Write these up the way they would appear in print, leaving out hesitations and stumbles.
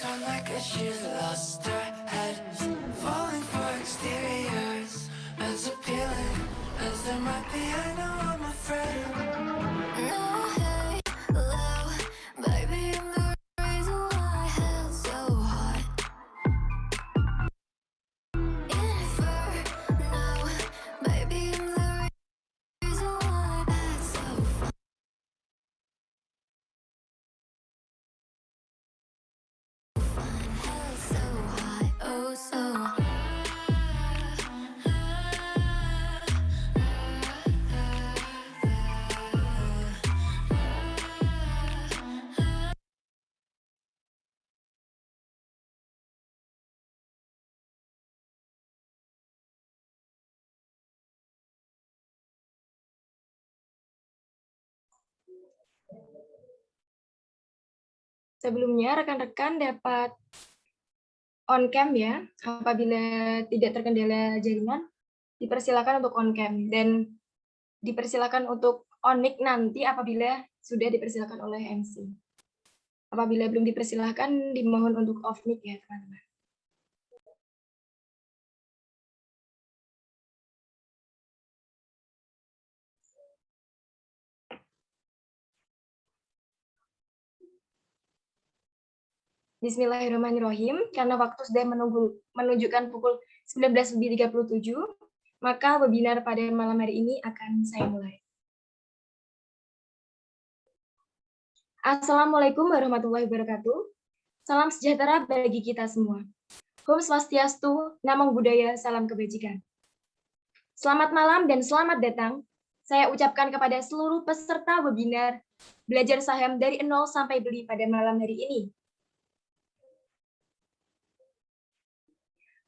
on like she's lost her head, falling for exteriors as appealing as there might be. I know I'm afraid. No, hey, low, baby, I'm the reason why hell's so hot. Inferno, baby, I'm the reason why that's so fun. Hell's so hot, oh so hot. Sebelumnya, rekan-rekan dapat on cam ya. Apabila tidak terkendala jaringan, dipersilakan untuk on cam. Dan dipersilakan untuk on mic nanti apabila sudah dipersilakan oleh MC. Apabila belum dipersilakan, dimohon untuk off mic ya, teman-teman. Bismillahirrahmanirrahim. Karena waktu sudah menunjukkan pukul 19.37, maka webinar pada malam hari ini akan saya mulai. Assalamualaikum warahmatullahi wabarakatuh. Salam sejahtera bagi kita semua. Om Swastiastu, Namo Buddhaya, salam kebajikan. Selamat malam dan selamat datang. Saya ucapkan kepada seluruh peserta webinar Belajar Saham dari Nol Sampai Beli pada malam hari ini.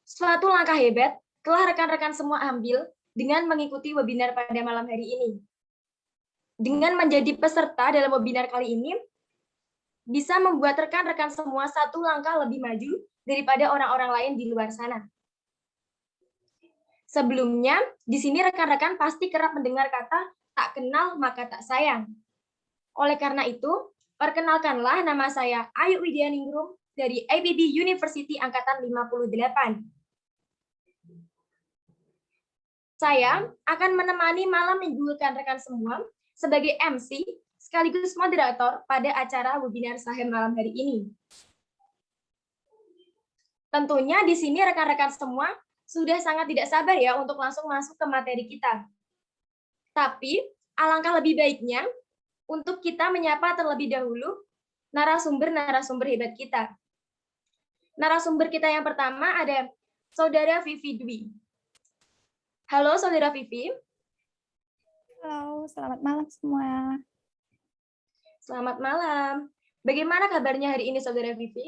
Suatu langkah hebat telah rekan-rekan semua ambil dengan mengikuti webinar pada malam hari ini. Dengan menjadi peserta dalam webinar kali ini, bisa membuat rekan-rekan semua satu langkah lebih maju daripada orang-orang lain di luar sana. Sebelumnya, di sini rekan-rekan pasti kerap mendengar kata tak kenal maka tak sayang. Oleh karena itu, perkenalkanlah nama saya Ayu Widyaningrum dari IPB University Angkatan 58. Saya akan menemani malam minggu rekan-rekan semua sebagai MC sekaligus moderator pada acara webinar saham malam hari ini. Tentunya di sini rekan-rekan semua sudah sangat tidak sabar ya untuk langsung masuk ke materi kita. Tapi alangkah lebih baiknya untuk kita menyapa terlebih dahulu narasumber-narasumber hebat kita. Narasumber kita yang pertama ada Saudara Vivi Dwi. Halo Saudara Vivi. Halo, selamat malam semua. Selamat malam. Bagaimana kabarnya hari ini Saudara Vivi?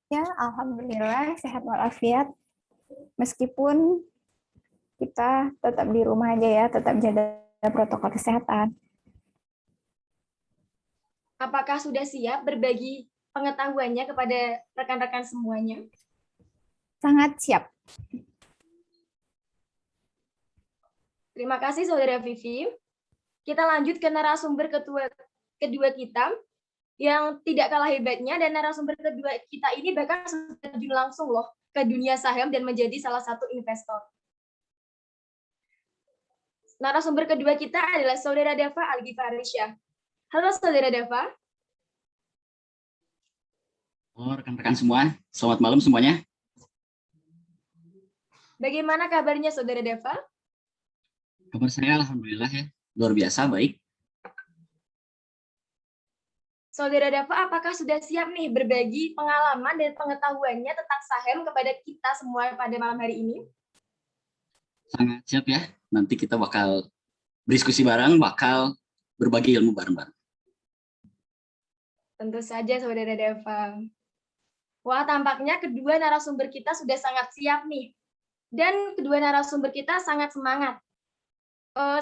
Ya, alhamdulillah sehat walafiat. Meskipun kita tetap di rumah aja ya, tetap jaga protokol kesehatan. Apakah sudah siap berbagi pengetahuannya kepada rekan-rekan semuanya? Sangat siap. Terima kasih Saudara Vivi. Kita lanjut ke narasumber kedua kita yang tidak kalah hebatnya, dan narasumber kedua kita ini bahkan sudah terjun langsung loh ke dunia saham dan menjadi salah satu investor. Narasumber kedua kita adalah Saudara Dava Algifarisya. Halo Saudara Dava. Halo rekan-rekan semua, selamat malam semuanya. Bagaimana kabarnya Saudara Dava? Kabar saya alhamdulillah ya, luar biasa baik. Saudara Dava, apakah sudah siap nih berbagi pengalaman dan pengetahuannya tentang saham kepada kita semua pada malam hari ini? Sangat siap ya, nanti kita bakal berdiskusi bareng, bakal berbagi ilmu bareng-bareng. Tentu saja Saudara Dava. Wah, tampaknya kedua narasumber kita sudah sangat siap nih. Dan kedua narasumber kita sangat semangat.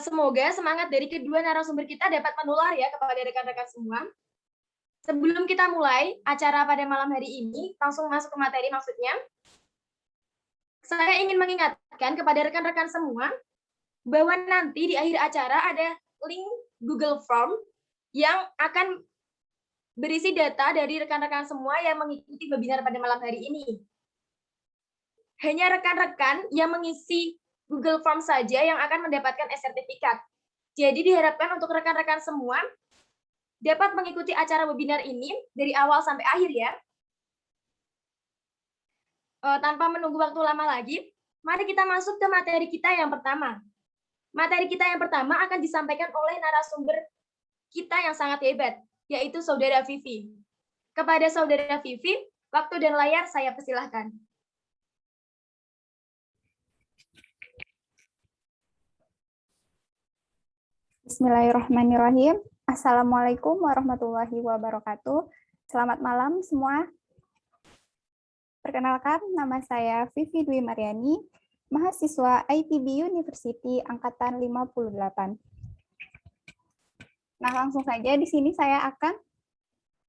Semoga semangat dari kedua narasumber kita dapat menular ya kepada rekan-rekan semua. Sebelum kita mulai acara pada malam hari ini, langsung masuk ke materi maksudnya, saya ingin mengingatkan kepada rekan-rekan semua bahwa nanti di akhir acara ada link Google Form yang akan berisi data dari rekan-rekan semua yang mengikuti webinar pada malam hari ini. Hanya rekan-rekan yang mengisi Google Form saja yang akan mendapatkan e-sertifikat. Jadi diharapkan untuk rekan-rekan semua dapat mengikuti acara webinar ini dari awal sampai akhir ya. Tanpa menunggu waktu lama lagi, mari kita masuk ke materi kita yang pertama. Materi kita yang pertama akan disampaikan oleh narasumber kita yang sangat hebat, yaitu Saudara Vivi. Kepada Saudara Vivi, waktu dan layar saya persilahkan. Bismillahirrahmanirrahim. Assalamualaikum warahmatullahi wabarakatuh. Selamat malam semua. Perkenalkan, nama saya Vivi Dwi Mariani, mahasiswa ITB University Angkatan 58. Nah, langsung saja di sini saya akan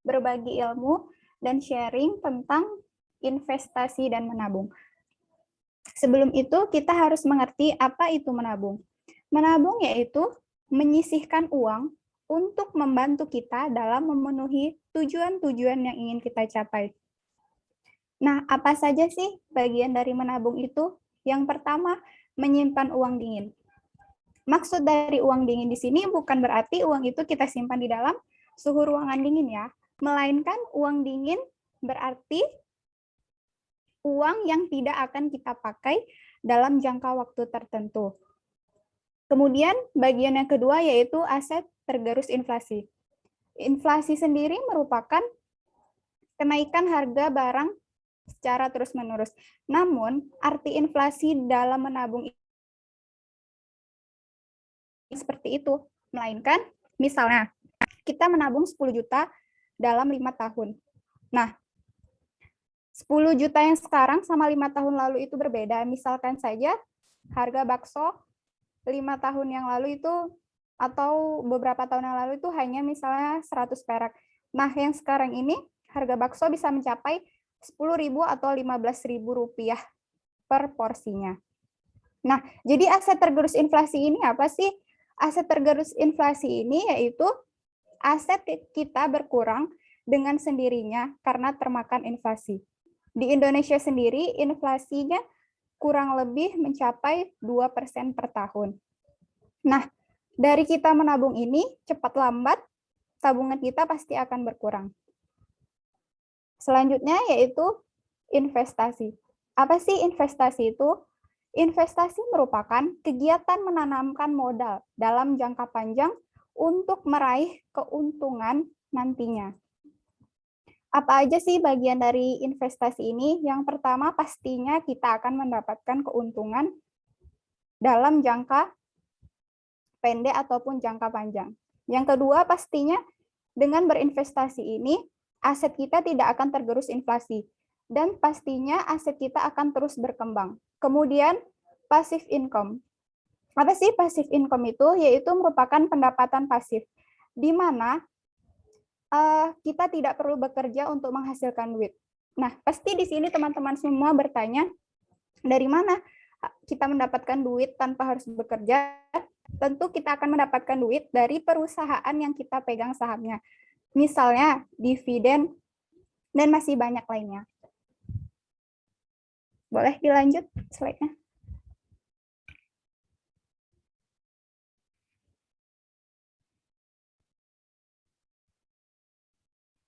berbagi ilmu dan sharing tentang investasi dan menabung. Sebelum itu, kita harus mengerti apa itu menabung. Menabung yaitu menyisihkan uang untuk membantu kita dalam memenuhi tujuan-tujuan yang ingin kita capai. Nah, apa saja sih bagian dari menabung itu? Yang pertama, menyimpan uang dingin. Maksud dari uang dingin di sini bukan berarti uang itu kita simpan di dalam suhu ruangan dingin ya, melainkan uang dingin berarti uang yang tidak akan kita pakai dalam jangka waktu tertentu. Kemudian bagian yang kedua yaitu aset tergerus inflasi. Inflasi sendiri merupakan kenaikan harga barang secara terus-menerus. Namun, arti inflasi dalam menabung seperti itu, melainkan misalnya kita menabung 10 juta dalam 5 tahun. Nah, 10 juta yang sekarang sama 5 tahun lalu itu berbeda. Misalkan saja harga bakso 5 tahun yang lalu itu atau beberapa tahun yang lalu itu hanya misalnya 100 perak. Nah, yang sekarang ini harga bakso bisa mencapai 10.000 atau 15.000 rupiah per porsinya. Nah, jadi aset tergerus inflasi ini apa sih? Aset tergerus inflasi ini yaitu aset kita berkurang dengan sendirinya karena termakan inflasi. Di Indonesia sendiri, inflasinya kurang lebih mencapai 2% per tahun. Nah, dari kita menabung ini, cepat lambat, tabungan kita pasti akan berkurang. Selanjutnya yaitu investasi. Apa sih investasi itu? Investasi merupakan kegiatan menanamkan modal dalam jangka panjang untuk meraih keuntungan nantinya. Apa aja sih bagian dari investasi ini? Yang pertama pastinya kita akan mendapatkan keuntungan dalam jangka pendek ataupun jangka panjang. Yang kedua pastinya dengan berinvestasi ini aset kita tidak akan tergerus inflasi, dan pastinya aset kita akan terus berkembang. Kemudian, passive income. Apa sih passive income itu? Yaitu merupakan pendapatan pasif, di mana kita tidak perlu bekerja untuk menghasilkan duit. Nah, pasti di sini teman-teman semua bertanya, dari mana kita mendapatkan duit tanpa harus bekerja? Tentu kita akan mendapatkan duit dari perusahaan yang kita pegang sahamnya. Misalnya dividen, dan masih banyak lainnya. Boleh dilanjut slide-nya?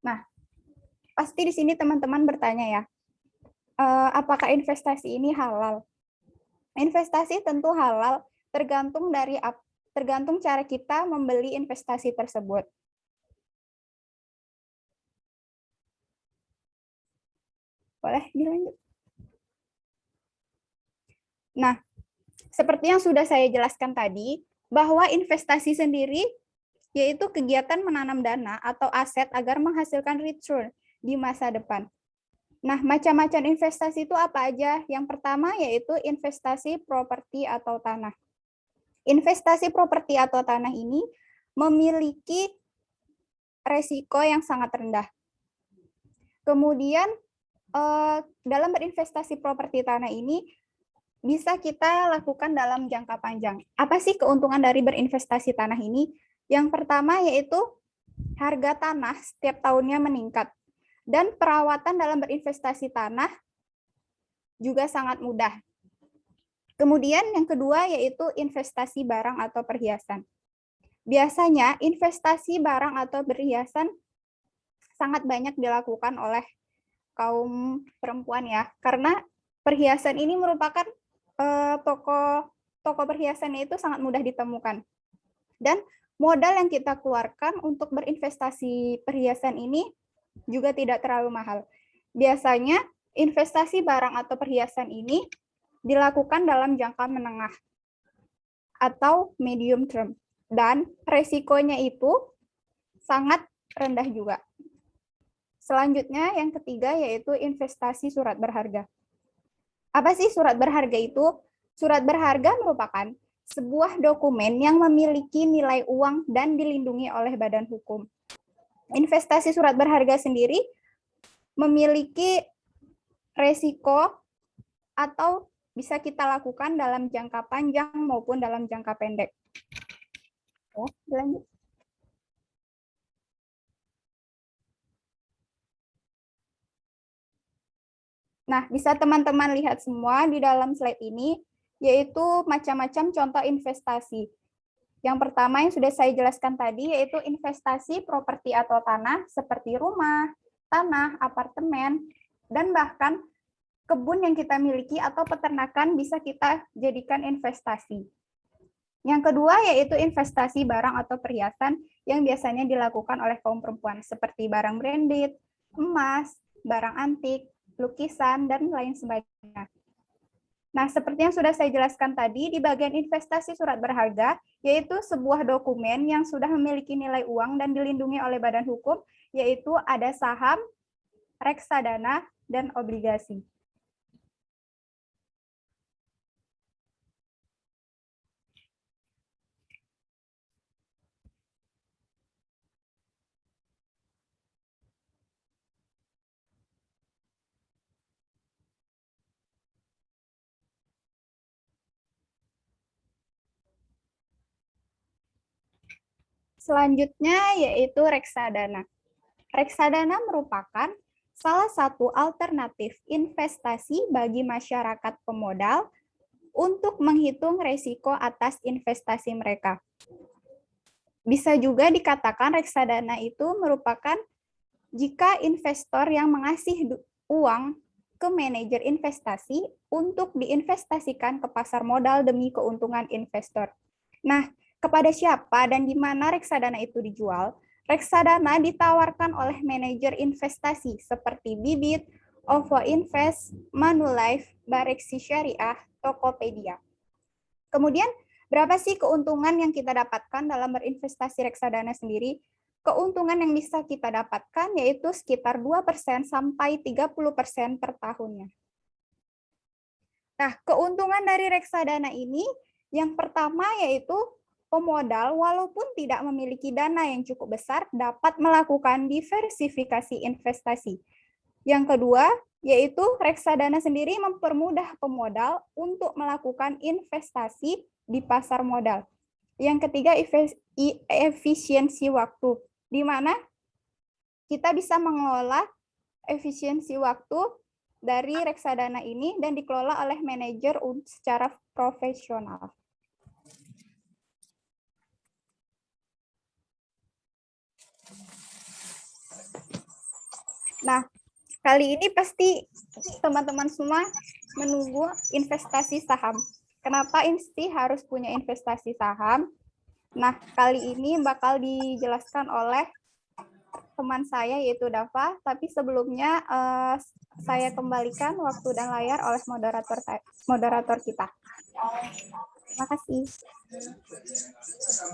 Nah, pasti di sini teman-teman bertanya ya, apakah investasi ini halal? Investasi tentu halal, tergantung cara kita membeli investasi tersebut. Boleh dilanjut? Nah, seperti yang sudah saya jelaskan tadi, bahwa investasi sendiri yaitu kegiatan menanam dana atau aset agar menghasilkan return di masa depan. Nah, macam-macam investasi itu apa aja? Yang pertama yaitu investasi properti atau tanah. Investasi properti atau tanah ini memiliki resiko yang sangat rendah. Kemudian, dalam berinvestasi properti tanah ini bisa kita lakukan dalam jangka panjang. Apa sih keuntungan dari berinvestasi tanah ini? Yang pertama yaitu harga tanah setiap tahunnya meningkat. Dan perawatan dalam berinvestasi tanah juga sangat mudah. Kemudian yang kedua yaitu investasi barang atau perhiasan. Biasanya investasi barang atau perhiasan sangat banyak dilakukan oleh kaum perempuan ya, karena perhiasan ini merupakan toko perhiasannya itu sangat mudah ditemukan. Dan modal yang kita keluarkan untuk berinvestasi perhiasan ini juga tidak terlalu mahal. Biasanya investasi barang atau perhiasan ini dilakukan dalam jangka menengah atau medium term. Dan resikonya itu sangat rendah juga. Selanjutnya yang ketiga yaitu investasi surat berharga. Apa sih surat berharga itu? Surat berharga merupakan sebuah dokumen yang memiliki nilai uang dan dilindungi oleh badan hukum. Investasi surat berharga sendiri memiliki resiko atau bisa kita lakukan dalam jangka panjang maupun dalam jangka pendek. Lanjut. Nah, bisa teman-teman lihat semua di dalam slide ini, yaitu macam-macam contoh investasi. Yang pertama yang sudah saya jelaskan tadi, yaitu investasi properti atau tanah, seperti rumah, tanah, apartemen, dan bahkan kebun yang kita miliki atau peternakan bisa kita jadikan investasi. Yang kedua, yaitu investasi barang atau perhiasan yang biasanya dilakukan oleh kaum perempuan, seperti barang branded, emas, barang antik, lukisan, dan lain sebagainya. Nah, seperti yang sudah saya jelaskan tadi, di bagian investasi surat berharga, yaitu sebuah dokumen yang sudah memiliki nilai uang dan dilindungi oleh badan hukum, yaitu ada saham, reksadana, dan obligasi. Selanjutnya yaitu reksadana. Reksadana merupakan salah satu alternatif investasi bagi masyarakat pemodal untuk menghitung risiko atas investasi mereka. Bisa juga dikatakan reksadana itu merupakan jika investor yang mengasih uang ke manajer investasi untuk diinvestasikan ke pasar modal demi keuntungan investor. Nah, kepada siapa dan di mana reksadana itu dijual? Reksadana ditawarkan oleh manajer investasi seperti Bibit, OVO Invest, Manulife, Bareksi Syariah, Tokopedia. Kemudian, berapa sih keuntungan yang kita dapatkan dalam berinvestasi reksadana sendiri? Keuntungan yang bisa kita dapatkan yaitu sekitar 2% sampai 30% per tahunnya. Nah, keuntungan dari reksadana ini yang pertama yaitu pemodal walaupun tidak memiliki dana yang cukup besar dapat melakukan diversifikasi investasi. Yang kedua, yaitu reksadana sendiri mempermudah pemodal untuk melakukan investasi di pasar modal. Yang ketiga, efisiensi waktu, di mana kita bisa mengelola efisiensi waktu dari reksadana ini dan dikelola oleh manajer secara profesional. Nah, kali ini pasti teman-teman semua menunggu investasi saham. Kenapa Insti harus punya investasi saham? Nah, kali ini bakal dijelaskan oleh teman saya yaitu Dava, tapi sebelumnya saya kembalikan waktu dan layar oleh moderator kita. Terima kasih.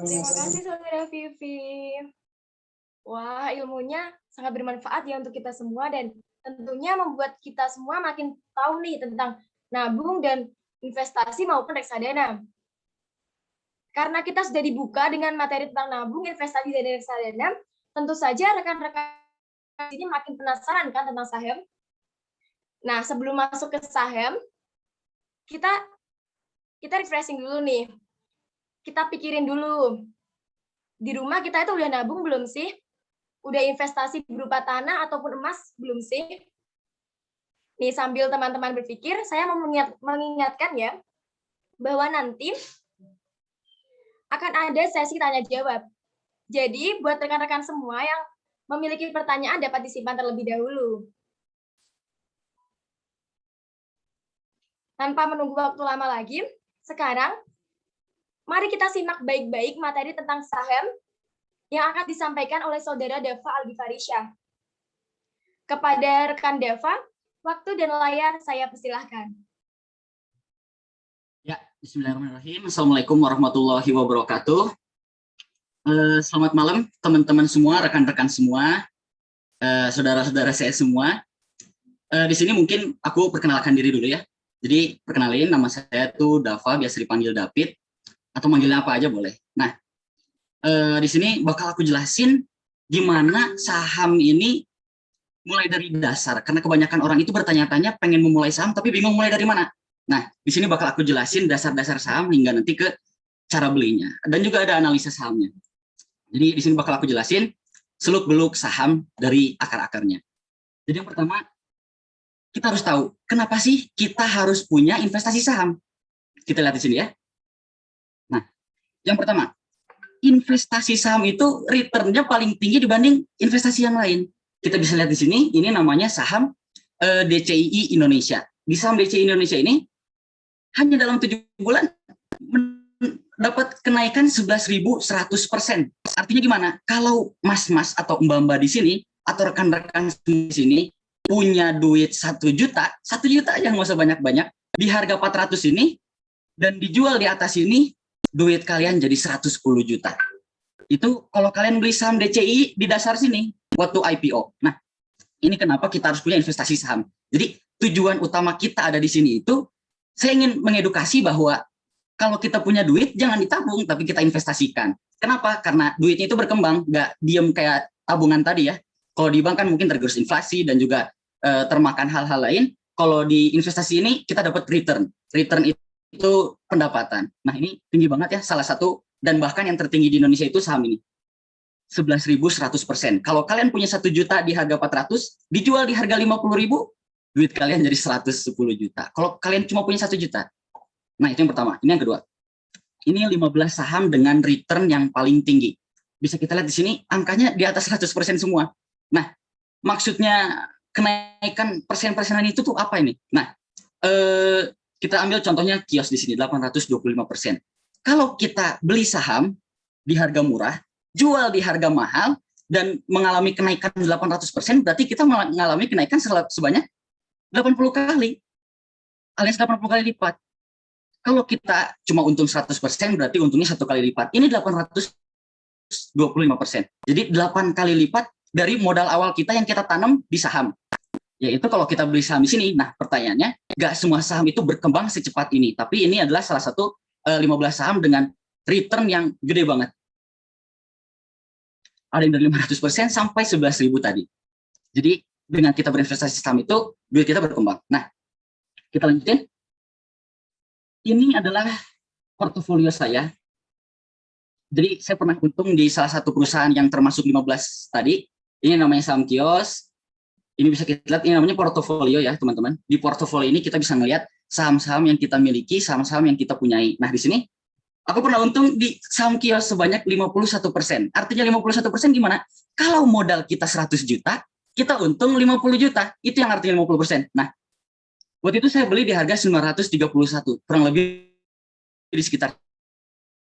Terima kasih Saudara Vivi. Wah, ilmunya sangat bermanfaat ya untuk kita semua dan tentunya membuat kita semua makin tahu nih tentang nabung dan investasi maupun reksadana. Karena kita sudah dibuka dengan materi tentang nabung, investasi, dan reksadana, tentu saja rekan-rekan ini makin penasaran kan tentang saham. Nah, sebelum masuk ke saham, kita refreshing dulu nih. Kita pikirin dulu. Di rumah kita itu udah nabung belum sih? Udah investasi berupa tanah ataupun emas belum sih? Nih, sambil teman-teman berpikir, saya mau mengingatkan ya, bahwa nanti akan ada sesi tanya jawab. Jadi, buat rekan-rekan semua yang memiliki pertanyaan dapat disimpan terlebih dahulu. Tanpa menunggu waktu lama lagi, sekarang mari kita simak baik-baik materi tentang saham yang akan disampaikan oleh Saudara Dava Algifarisya. Kepada rekan Dava, waktu dan layar saya persilahkan. Ya, bismillahirrahmanirrahim. Assalamualaikum warahmatullahi wabarakatuh. Selamat malam teman-teman semua, rekan-rekan semua, saudara-saudara saya semua. Di sini mungkin aku perkenalkan diri dulu ya. Jadi perkenalin, nama saya tuh Dava, biasa dipanggil David, atau manggilnya apa aja boleh. Nah, di sini bakal aku jelasin gimana saham ini mulai dari dasar, karena kebanyakan orang itu bertanya-tanya pengen memulai saham tapi bingung mulai dari mana. Nah, di sini bakal aku jelasin dasar-dasar saham hingga nanti ke cara belinya, dan juga ada analisa sahamnya. Jadi di sini bakal aku jelasin seluk-beluk saham dari akar-akarnya. Jadi yang pertama, kita harus tahu kenapa sih kita harus punya investasi saham. Kita lihat di sini ya. Nah, yang pertama, investasi saham itu return-nya paling tinggi dibanding investasi yang lain. Kita bisa lihat di sini, ini namanya saham DCII Indonesia. Di saham DCII Indonesia ini hanya dalam 7 bulan dapat kenaikan 11.100%. Artinya gimana? Kalau mas-mas atau mbak-mbak di sini atau rekan-rekan di sini punya duit 1 juta, 1 juta aja, nggak usah banyak-banyak, di harga 400 ini dan dijual di atas ini, duit kalian jadi 110 juta. Itu kalau kalian beli saham DCI di dasar sini waktu IPO. Nah, ini kenapa kita harus punya investasi saham. Jadi tujuan utama kita ada di sini itu, saya ingin mengedukasi bahwa kalau kita punya duit, jangan ditabung, tapi kita investasikan. Kenapa? Karena duitnya itu berkembang, nggak diem kayak tabungan tadi ya. Kalau di bank kan mungkin tergerus inflasi dan juga termakan hal-hal lain. Kalau di investasi ini kita dapat return. Return itu pendapatan. Nah, ini tinggi banget ya, salah satu dan bahkan yang tertinggi di Indonesia itu saham ini. 11.100%. Kalau kalian punya 1 juta di harga 400, dijual di harga 50.000, duit kalian jadi 110 juta. Kalau kalian cuma punya 1 juta. Nah, itu yang pertama. Ini yang kedua. Ini 15 saham dengan return yang paling tinggi. Bisa kita lihat di sini, angkanya di atas 100% semua. Nah, maksudnya kenaikan persen-persenan itu tuh apa ini? Nah, kita ambil contohnya kios di sini, 825%. Kalau kita beli saham di harga murah, jual di harga mahal, dan mengalami kenaikan 800%, berarti kita mengalami kenaikan sebanyak 80 kali. Alias 80 kali lipat. Kalau kita cuma untung 100%, berarti untungnya 1 kali lipat. Ini 825%. Jadi 8 kali lipat dari modal awal kita yang kita tanam di saham. Yaitu kalau kita beli saham di sini, nah pertanyaannya, nggak semua saham itu berkembang secepat ini. Tapi ini adalah salah satu 15 saham dengan return yang gede banget. Ada yang dari 500% sampai 11.000 tadi. Jadi dengan kita berinvestasi saham itu, duit kita berkembang. Nah, kita lanjutin. Ini adalah portofolio saya. Jadi saya pernah untung di salah satu perusahaan yang termasuk 15 tadi. Ini namanya saham kios. Ini bisa kita lihat, ini namanya portofolio ya teman-teman. Di portofolio ini kita bisa melihat saham-saham yang kita miliki, saham-saham yang kita punyai. Nah di sini, aku pernah untung di saham kios sebanyak 51%. Artinya 51% gimana? Kalau modal kita 100 juta, kita untung 50 juta. Itu yang artinya 50%. Nah, waktu itu saya beli di harga 931, kurang lebih di sekitar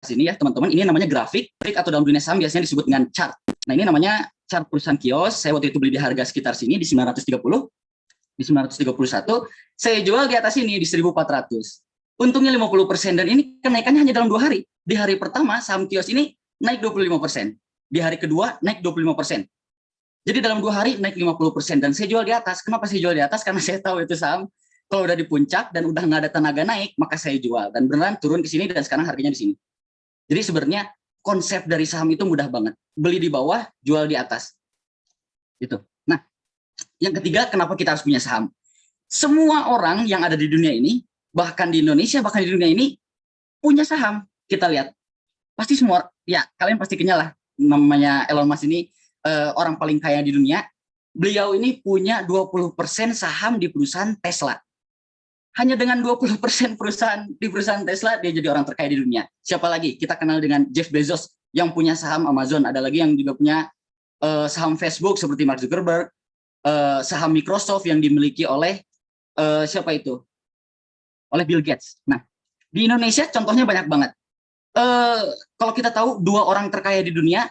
sini ya teman-teman. Ini namanya grafik atau dalam dunia saham biasanya disebut dengan chart. Nah ini namanya chart perusahaan kios. Saya waktu itu beli di harga sekitar sini di 930, di 931. Saya jual di atas ini di 1.400. Untungnya 50%, dan ini kenaikannya hanya dalam 2 hari. Di hari pertama saham kios ini naik 25%. Di hari kedua naik 25%. Jadi dalam 2 hari naik 50%, dan saya jual di atas. Kenapa saya jual di atas? Karena saya tahu itu saham kalau udah di puncak dan udah nggak ada tenaga naik, maka saya jual. Dan beneran turun ke sini dan sekarang harganya di sini. Jadi sebenarnya konsep dari saham itu mudah banget. Beli di bawah, jual di atas. Gitu. Nah, yang ketiga, kenapa kita harus punya saham? Semua orang yang ada di dunia ini, bahkan di Indonesia, bahkan di dunia ini, punya saham. Kita lihat. Pasti semua, ya kalian pasti kenyal lah. Namanya Elon Musk ini orang paling kaya di dunia. Beliau ini punya 20% saham di perusahaan Tesla. Hanya dengan 20% perusahaan di perusahaan Tesla, dia jadi orang terkaya di dunia. Siapa lagi? Kita kenal dengan Jeff Bezos yang punya saham Amazon. Ada lagi yang juga punya saham Facebook seperti Mark Zuckerberg, saham Microsoft yang dimiliki oleh siapa itu? Oleh Bill Gates. Nah, di Indonesia contohnya banyak banget. Kalau kita tahu 2 orang terkaya di dunia,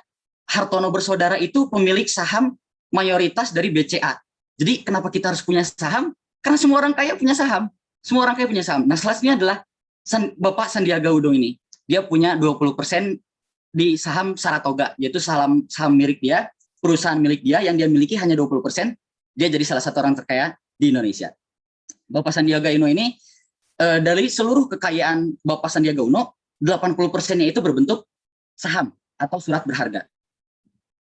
Hartono bersaudara itu pemilik saham mayoritas dari BCA. Jadi kenapa kita harus punya saham? Karena semua orang kaya punya saham. Semua orang kaya punya saham. Nah, selanjutnya adalah Bapak Sandiaga Uno ini. Dia punya 20% di saham Saratoga, yaitu saham milik dia, perusahaan milik dia yang dia miliki hanya 20%. Dia jadi salah satu orang terkaya di Indonesia. Bapak Sandiaga Uno ini dari seluruh kekayaan Bapak Sandiaga Uno, 80%-nya itu berbentuk saham atau surat berharga.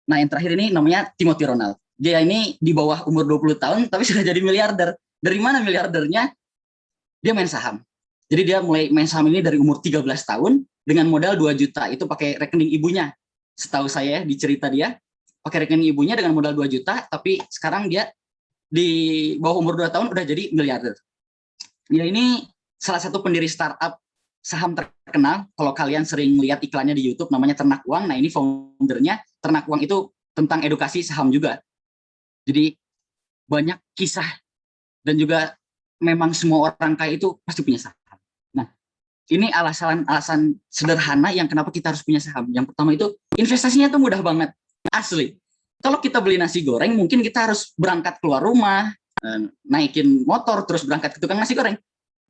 Nah, yang terakhir ini namanya Timothy Ronald. Dia ini di bawah umur 20 tahun, tapi sudah jadi miliarder. Dari mana miliardernya? Dia main saham. Jadi dia mulai main saham ini dari umur 13 tahun, dengan modal 2 juta. Itu pakai rekening ibunya. Setahu saya, di cerita dia, pakai rekening ibunya dengan modal 2 juta, tapi sekarang dia di bawah umur 2 tahun udah jadi miliarder. Dia ini salah satu pendiri startup saham terkenal. Kalau kalian sering lihat iklannya di YouTube, namanya Ternak Uang. Nah, ini foundernya. Ternak Uang itu tentang edukasi saham juga. Jadi banyak kisah dan juga memang semua orang kaya itu pasti punya saham. Nah, ini alasan sederhana yang kenapa kita harus punya saham. Yang pertama itu investasinya tuh mudah banget, asli. Kalau kita beli nasi goreng, mungkin kita harus berangkat keluar rumah, naikin motor, terus berangkat ke tukang nasi goreng.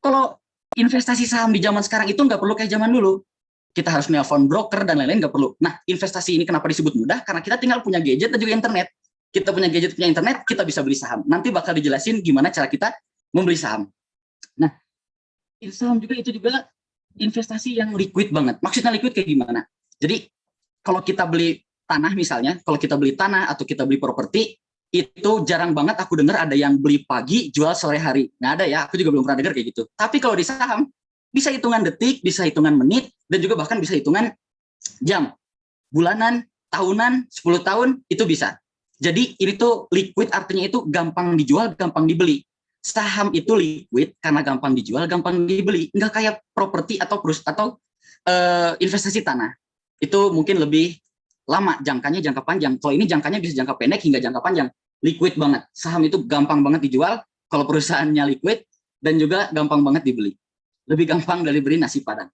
Kalau investasi saham di zaman sekarang itu nggak perlu kayak zaman dulu. Kita harus nelpon broker dan lain-lain, nggak perlu. Nah, investasi ini kenapa disebut mudah? Karena kita tinggal punya gadget dan juga internet. Kita punya gadget, punya internet, kita bisa beli saham. Nanti bakal dijelasin gimana cara kita membeli saham. Nah, saham juga itu juga investasi yang liquid banget. Maksudnya liquid kayak gimana? Jadi, kalau kita beli tanah misalnya, kalau kita beli tanah atau kita beli properti, itu jarang banget aku dengar ada yang beli pagi, jual sore hari. Nggak ada ya, aku juga belum pernah dengar kayak gitu. Tapi kalau di saham, bisa hitungan detik, bisa hitungan menit, dan juga bahkan bisa hitungan jam, bulanan, tahunan, 10 tahun, itu bisa. Jadi ini tuh liquid, artinya itu gampang dijual, gampang dibeli. Saham itu liquid karena gampang dijual, gampang dibeli. Nggak kayak properti atau investasi tanah. Itu mungkin lebih lama, jangkanya jangka panjang. Kalau ini jangkanya bisa jangka pendek hingga jangka panjang. Liquid banget. Saham itu gampang banget dijual kalau perusahaannya liquid, dan juga gampang banget dibeli. Lebih gampang dari beli nasi padang.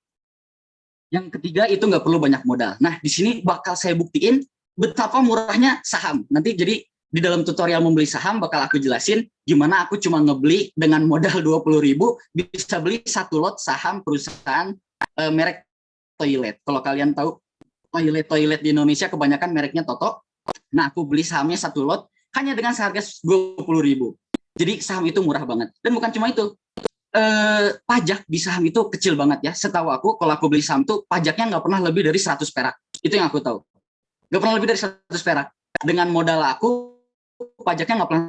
Yang ketiga itu nggak perlu banyak modal. Nah, di sini bakal saya buktiin betapa murahnya saham. Nanti jadi di dalam tutorial membeli saham bakal aku jelasin gimana aku cuma ngebeli dengan modal 20.000 bisa beli 1 lot saham perusahaan merek toilet. Kalau kalian tahu toilet di Indonesia kebanyakan mereknya Toto. Nah, aku beli sahamnya 1 lot hanya dengan seharga 20.000. Jadi saham itu murah banget. Dan bukan cuma itu. Pajak di saham itu kecil banget ya. Setahu aku kalau aku beli saham tuh pajaknya nggak pernah lebih dari 100 perak. Itu yang aku tahu. Nggak pernah lebih dari 100 perak. Dengan modal aku pajaknya nggak pernah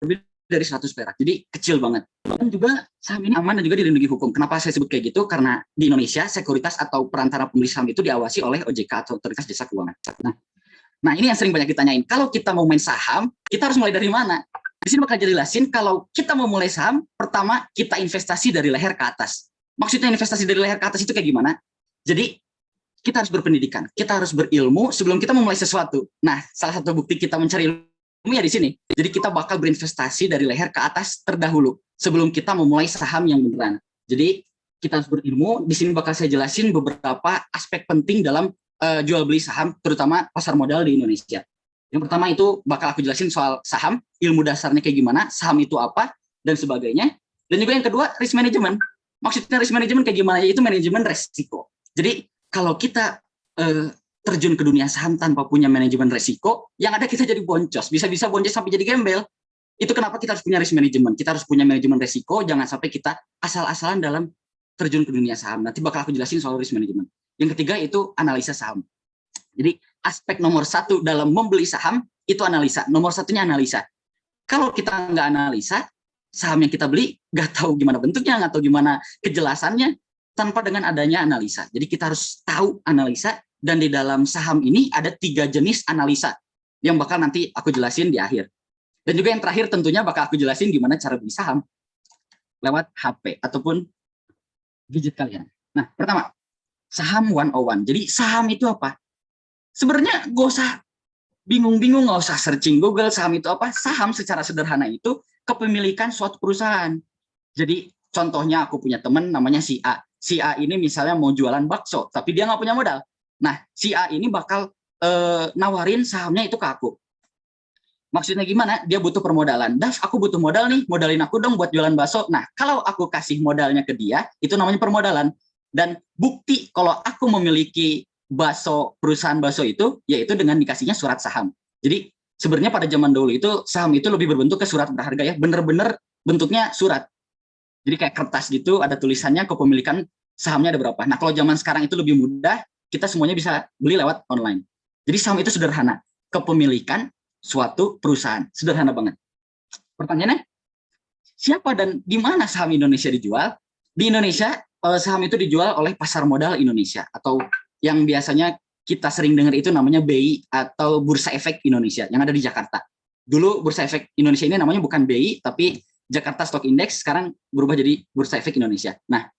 lebih dari 100 perak. Jadi kecil banget. Dan juga saham ini aman dan juga dilindungi hukum. Kenapa saya sebut kayak gitu? Karena di Indonesia sekuritas atau perantara pembeli saham itu diawasi oleh OJK atau Otoritas Jasa Keuangan. Nah, ini yang sering banyak ditanyain. Kalau kita mau main saham, kita harus mulai dari mana? Di sini bakal jelasin kalau kita mau mulai saham, pertama kita investasi dari leher ke atas. Maksudnya investasi dari leher ke atas itu kayak gimana? Jadi kita harus berpendidikan, kita harus berilmu sebelum kita memulai sesuatu. Nah, salah satu bukti kita mencari ilmu ya di sini. Jadi kita bakal berinvestasi dari leher ke atas terdahulu sebelum kita memulai saham yang beneran. Jadi kita harus berilmu. Di sini bakal saya jelasin beberapa aspek penting dalam jual beli saham, terutama pasar modal di Indonesia. Yang pertama itu bakal aku jelasin soal saham, ilmu dasarnya kayak gimana, saham itu apa, dan sebagainya. Dan juga yang kedua, risk management. Maksudnya risk management kayak gimana? Yaitu manajemen resiko. Jadi kalau kita terjun ke dunia saham tanpa punya manajemen resiko, yang ada kita jadi boncos. Bisa-bisa boncos sampai jadi gembel. Itu kenapa kita harus punya risk management. Kita harus punya manajemen resiko, jangan sampai kita asal-asalan dalam terjun ke dunia saham. Nanti bakal aku jelasin soal risk management. Yang ketiga itu analisa saham. Jadi aspek nomor 1 dalam membeli saham itu analisa. Nomor 1-nya analisa. Kalau kita nggak analisa, saham yang kita beli nggak tahu gimana bentuknya, nggak tahu gimana kejelasannya tanpa dengan adanya analisa. Jadi kita harus tahu analisa dan di dalam saham ini ada 3 jenis analisa yang bakal nanti aku jelasin di akhir. Dan juga yang terakhir tentunya bakal aku jelasin gimana cara beli saham lewat HP ataupun gadget kalian. Nah, pertama, saham 101. Jadi saham itu apa? Sebenarnya gak usah bingung-bingung, gak usah searching Google saham itu apa. Saham secara sederhana itu kepemilikan suatu perusahaan. Jadi contohnya aku punya teman namanya si A. Si A ini misalnya mau jualan bakso, tapi dia nggak punya modal. Nah, si A ini bakal nawarin sahamnya itu ke aku. Maksudnya gimana? Dia butuh permodalan. Daf, aku butuh modal nih, modalin aku dong buat jualan bakso. Nah, kalau aku kasih modalnya ke dia, itu namanya permodalan. Dan bukti kalau aku memiliki perusahaan bakso itu, yaitu dengan dikasihnya surat saham. Jadi sebenarnya pada zaman dahulu itu saham itu lebih berbentuk ke surat berharga ya, bener-bener bentuknya surat. Jadi kayak kertas gitu, ada tulisannya kepemilikan sahamnya ada berapa. Nah, kalau zaman sekarang itu lebih mudah, kita semuanya bisa beli lewat online. Jadi saham itu sederhana, kepemilikan suatu perusahaan, sederhana banget. Pertanyaannya, siapa dan di mana saham Indonesia dijual? Di Indonesia, saham itu dijual oleh Pasar Modal Indonesia, atau yang biasanya kita sering dengar itu namanya BI atau Bursa Efek Indonesia, yang ada di Jakarta. Dulu Bursa Efek Indonesia ini namanya bukan BI, tapi Jakarta Stock Index, sekarang berubah jadi Bursa Efek Indonesia. Nah,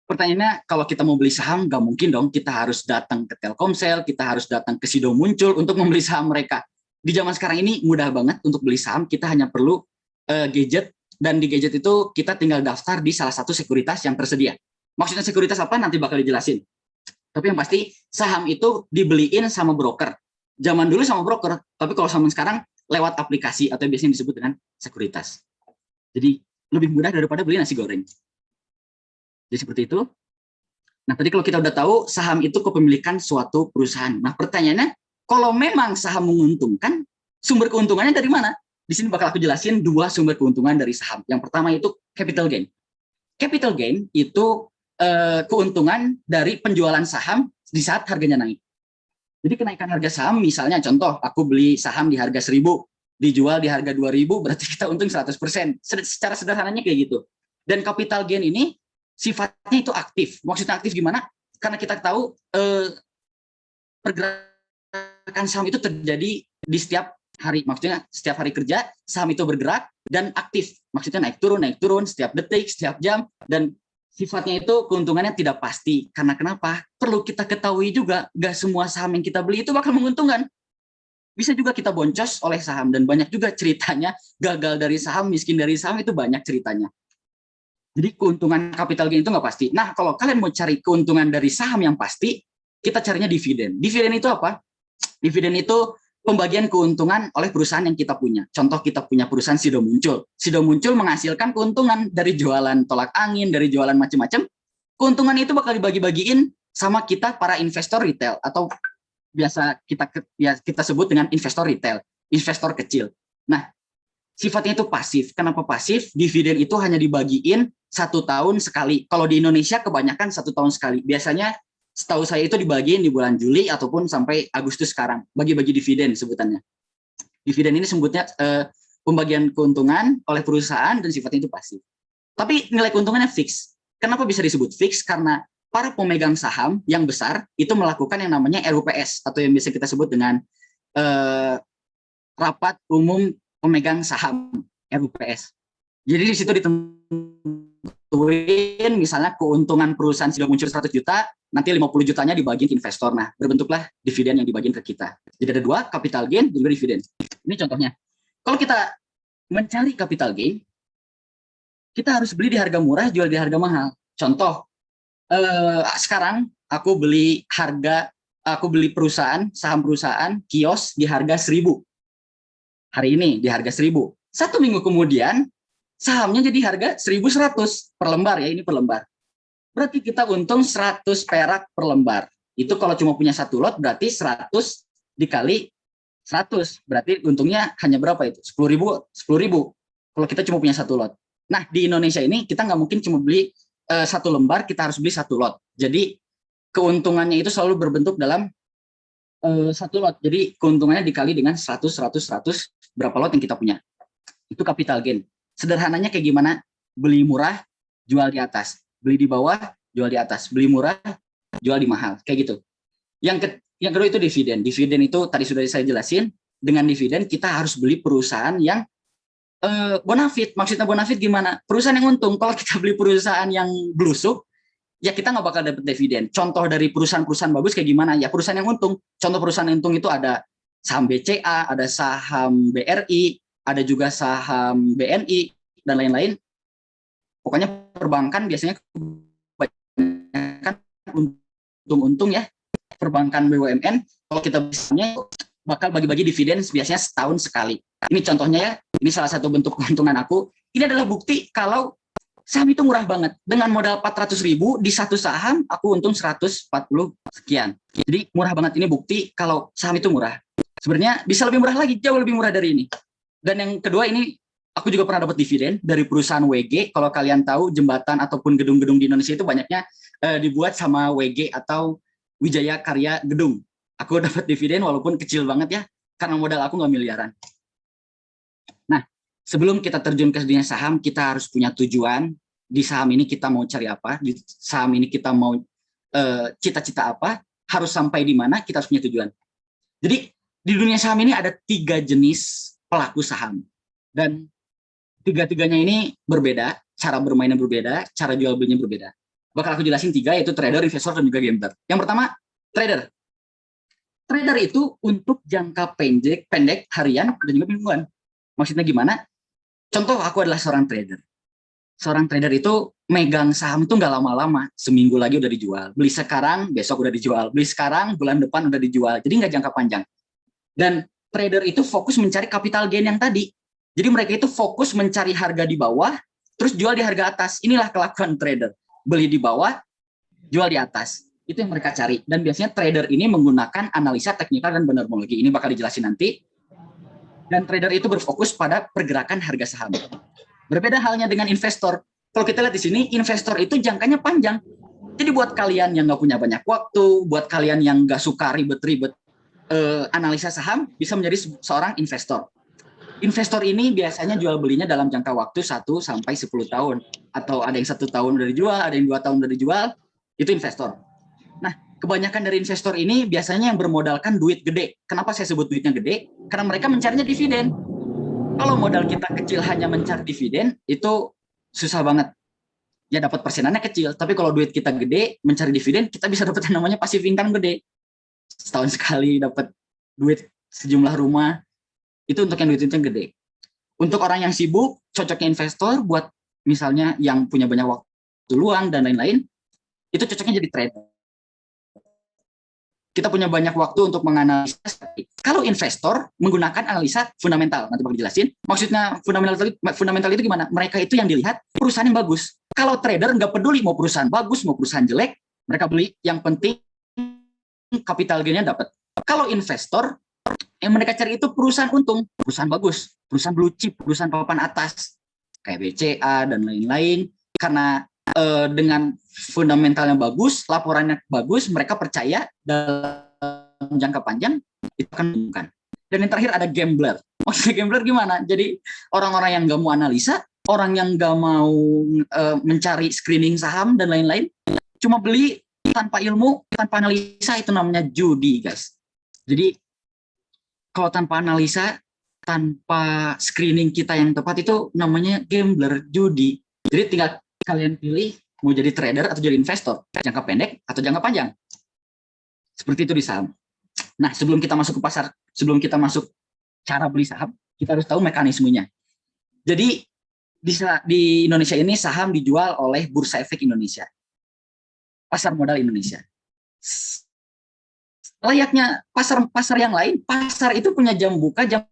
pertanyaannya, kalau kita mau beli saham, nggak mungkin dong kita harus datang ke Telkomsel, kita harus datang ke Sido Muncul untuk membeli saham mereka. Di zaman sekarang ini mudah banget untuk beli saham, kita hanya perlu gadget, dan di gadget itu kita tinggal daftar di salah satu sekuritas yang tersedia. Maksudnya sekuritas apa nanti bakal dijelasin. Tapi yang pasti saham itu dibeliin sama broker. Zaman dulu sama broker, tapi kalau zaman sekarang lewat aplikasi atau biasanya disebut dengan sekuritas. Jadi lebih mudah daripada beli nasi goreng. Jadi seperti itu. Nah, tadi kalau kita udah tahu saham itu kepemilikan suatu perusahaan. Nah, pertanyaannya, kalau memang saham menguntungkan, sumber keuntungannya dari mana? Di sini bakal aku jelasin 2 sumber keuntungan dari saham. Yang pertama itu capital gain. Capital gain itu keuntungan dari penjualan saham di saat harganya naik. Jadi kenaikan harga saham, misalnya contoh, aku beli saham di harga 1.000, dijual di harga 2.000, berarti kita untung 100%. Secara sederhananya kayak gitu. Dan capital gain ini sifatnya itu aktif. Maksudnya aktif gimana? Karena kita tahu pergerakan saham itu terjadi di setiap hari. Maksudnya setiap hari kerja, saham itu bergerak dan aktif. Maksudnya naik turun, setiap detik, setiap jam. Dan sifatnya itu keuntungannya tidak pasti. Karena kenapa? Perlu kita ketahui juga, gak semua saham yang kita beli itu bakal menguntungkan. Bisa juga kita boncos oleh saham, dan banyak juga ceritanya gagal dari saham, miskin dari saham, itu banyak ceritanya. Jadi keuntungan capital gain itu nggak pasti. Nah, kalau kalian mau cari keuntungan dari saham yang pasti, kita carinya dividen. Dividen itu apa? Dividen itu pembagian keuntungan oleh perusahaan yang kita punya. Contoh, kita punya perusahaan Sido Muncul. Sido Muncul menghasilkan keuntungan dari jualan tolak angin, dari jualan macam-macam. Keuntungan itu bakal dibagi-bagiin sama kita para investor retail, atau biasa kita sebut dengan investor retail, investor kecil. Nah, sifatnya itu pasif. Kenapa pasif? Dividen itu hanya dibagiin 1 tahun sekali. Kalau di Indonesia kebanyakan 1 tahun sekali. Biasanya setahu saya itu dibagiin di bulan Juli ataupun sampai Agustus sekarang. Bagi-bagi dividen sebutannya. Dividen ini sebutnya pembagian keuntungan oleh perusahaan dan sifatnya itu pasif. Tapi nilai keuntungannya fix. Kenapa bisa disebut fix? Karena para pemegang saham yang besar itu melakukan yang namanya RUPS, atau yang bisa kita sebut dengan rapat umum pemegang saham, RUPS. Jadi di situ ditentuin misalnya keuntungan perusahaan sudah muncul 100 juta, nanti 50 jutanya dibagiin ke investor. Nah, berbentuklah dividen yang dibagiin ke kita. Jadi ada 2, capital gain dan juga dividen. Ini contohnya. Kalau kita mencari capital gain, kita harus beli di harga murah, jual di harga mahal. Contoh, sekarang aku beli perusahaan, saham perusahaan, kios di harga 1.000. Hari ini di harga 1.000. 1 minggu kemudian sahamnya jadi harga 1.100 per lembar, ya, ini per lembar. Berarti kita untung 100 perak per lembar. Itu kalau cuma punya 1 lot berarti 100 dikali 100. Berarti untungnya hanya berapa itu? 10.000. 10.000. Kalau kita cuma punya 1 lot. Nah, di Indonesia ini kita nggak mungkin cuma beli 1 lembar, kita harus beli 1 lot. Jadi keuntungannya itu selalu berbentuk dalam 1 lot. Jadi keuntungannya dikali dengan 100, berapa lot yang kita punya. Itu capital gain. Sederhananya kayak gimana? Beli murah, jual di atas. Beli di bawah, jual di atas. Beli murah, jual di mahal. Kayak gitu. Yang kedua itu dividen. Dividen itu tadi sudah saya jelasin. Dengan dividen kita harus beli perusahaan yang bonafit. Maksudnya bonafit gimana? Perusahaan yang untung. Kalau kita beli perusahaan yang blusuk, ya kita nggak bakal dapat dividen. Contoh dari perusahaan-perusahaan bagus kayak gimana? Ya perusahaan yang untung. Contoh perusahaan yang untung itu ada saham BCA, ada saham BRI, ada juga saham BNI, dan lain-lain. Pokoknya perbankan biasanya kebanyakan untung-untung ya. Perbankan BUMN, kalau kita bisanya bakal bagi-bagi dividen biasanya setahun sekali. Ini contohnya ya, ini salah satu bentuk keuntungan aku. Ini adalah bukti kalau saham itu murah banget. Dengan modal 400.000 di satu saham, aku untung 140 sekian. Jadi murah banget, ini bukti kalau saham itu murah. Sebenarnya bisa lebih murah lagi, jauh lebih murah dari ini. Dan yang kedua ini, aku juga pernah dapat dividen dari perusahaan WG. Kalau kalian tahu jembatan ataupun gedung-gedung di Indonesia itu banyaknya dibuat sama WG atau Wijaya Karya Gedung. Aku dapat dividen walaupun kecil banget ya, karena modal aku nggak miliaran. Nah, sebelum kita terjun ke dunia saham, kita harus punya tujuan. Di saham ini kita mau cari apa? Di saham ini kita mau cita-cita apa? Harus sampai di mana? Kita harus punya tujuan. Jadi di dunia saham ini ada 3 jenis pelaku saham. Dan tiga-tiganya ini berbeda, cara bermainnya berbeda, cara jual belinya berbeda. Bakal aku jelasin 3, yaitu trader, investor, dan juga gambler. Yang pertama, trader. Trader itu untuk jangka pendek, harian, dan juga mingguan. Maksudnya gimana? Contoh, aku adalah seorang trader. Seorang trader itu megang saham itu nggak lama-lama. Seminggu lagi udah dijual. Beli sekarang, besok udah dijual. Beli sekarang, bulan depan udah dijual. Jadi nggak jangka panjang. Dan trader itu fokus mencari capital gain yang tadi. Jadi mereka itu fokus mencari harga di bawah, terus jual di harga atas. Inilah kelakuan trader. Beli di bawah, jual di atas. Itu yang mereka cari. Dan biasanya trader ini menggunakan analisa teknikal dan benermologi. Ini bakal dijelasin nanti. Dan trader itu berfokus pada pergerakan harga saham. Berbeda halnya dengan investor. Kalau kita lihat di sini, investor itu jangkanya panjang. Jadi buat kalian yang nggak punya banyak waktu, buat kalian yang nggak suka ribet-ribet analisa saham, bisa menjadi seorang investor. Investor ini biasanya jual belinya dalam jangka waktu 1 sampai 10 tahun. Atau ada yang 1 tahun udah dijual, ada yang 2 tahun udah dijual, itu investor. Nah, kebanyakan dari investor ini biasanya yang bermodalkan duit gede. Kenapa saya sebut duitnya gede? Karena mereka mencarinya dividen. Kalau modal kita kecil hanya mencari dividen, itu susah banget. Ya dapat persenannya kecil, tapi kalau duit kita gede, mencari dividen, kita bisa dapat yang namanya passive income gede. Setahun sekali dapat duit sejumlah rumah, itu untuk yang duitnya gede. Untuk orang yang sibuk, cocoknya investor buat misalnya yang punya banyak waktu luang dan lain-lain, itu cocoknya jadi trader. Kita punya banyak waktu untuk menganalisa. Kalau investor menggunakan analisa fundamental, nanti bakal dijelasin. Maksudnya fundamental itu gimana? Mereka itu yang dilihat perusahaan yang bagus. Kalau trader nggak peduli mau perusahaan bagus, mau perusahaan jelek, mereka beli. Yang penting capital gain-nya dapat. Kalau investor, yang mereka cari itu perusahaan untung, perusahaan bagus, perusahaan blue chip, perusahaan papan atas, kayak BCA dan lain-lain. Karena dengan fundamental yang bagus, laporannya bagus, mereka percaya dalam jangka panjang itu akan menguntungkan. Dan yang terakhir ada gambler. Maksudnya gambler gimana? Jadi orang-orang yang nggak mau analisa, orang yang nggak mau mencari screening saham dan lain-lain, cuma beli tanpa ilmu, tanpa analisa, itu namanya judi, guys. Jadi kalau tanpa analisa, tanpa screening kita yang tepat, itu namanya gambler, judi. Jadi tinggal kalian pilih mau jadi trader atau jadi investor, jangka pendek atau jangka panjang. Seperti itu di saham. Nah, sebelum kita masuk ke pasar, sebelum kita masuk cara beli saham, kita harus tahu mekanismenya. Jadi di Indonesia ini saham dijual oleh Bursa Efek Indonesia, pasar modal Indonesia. Layaknya pasar yang lain, pasar itu punya jam buka, jam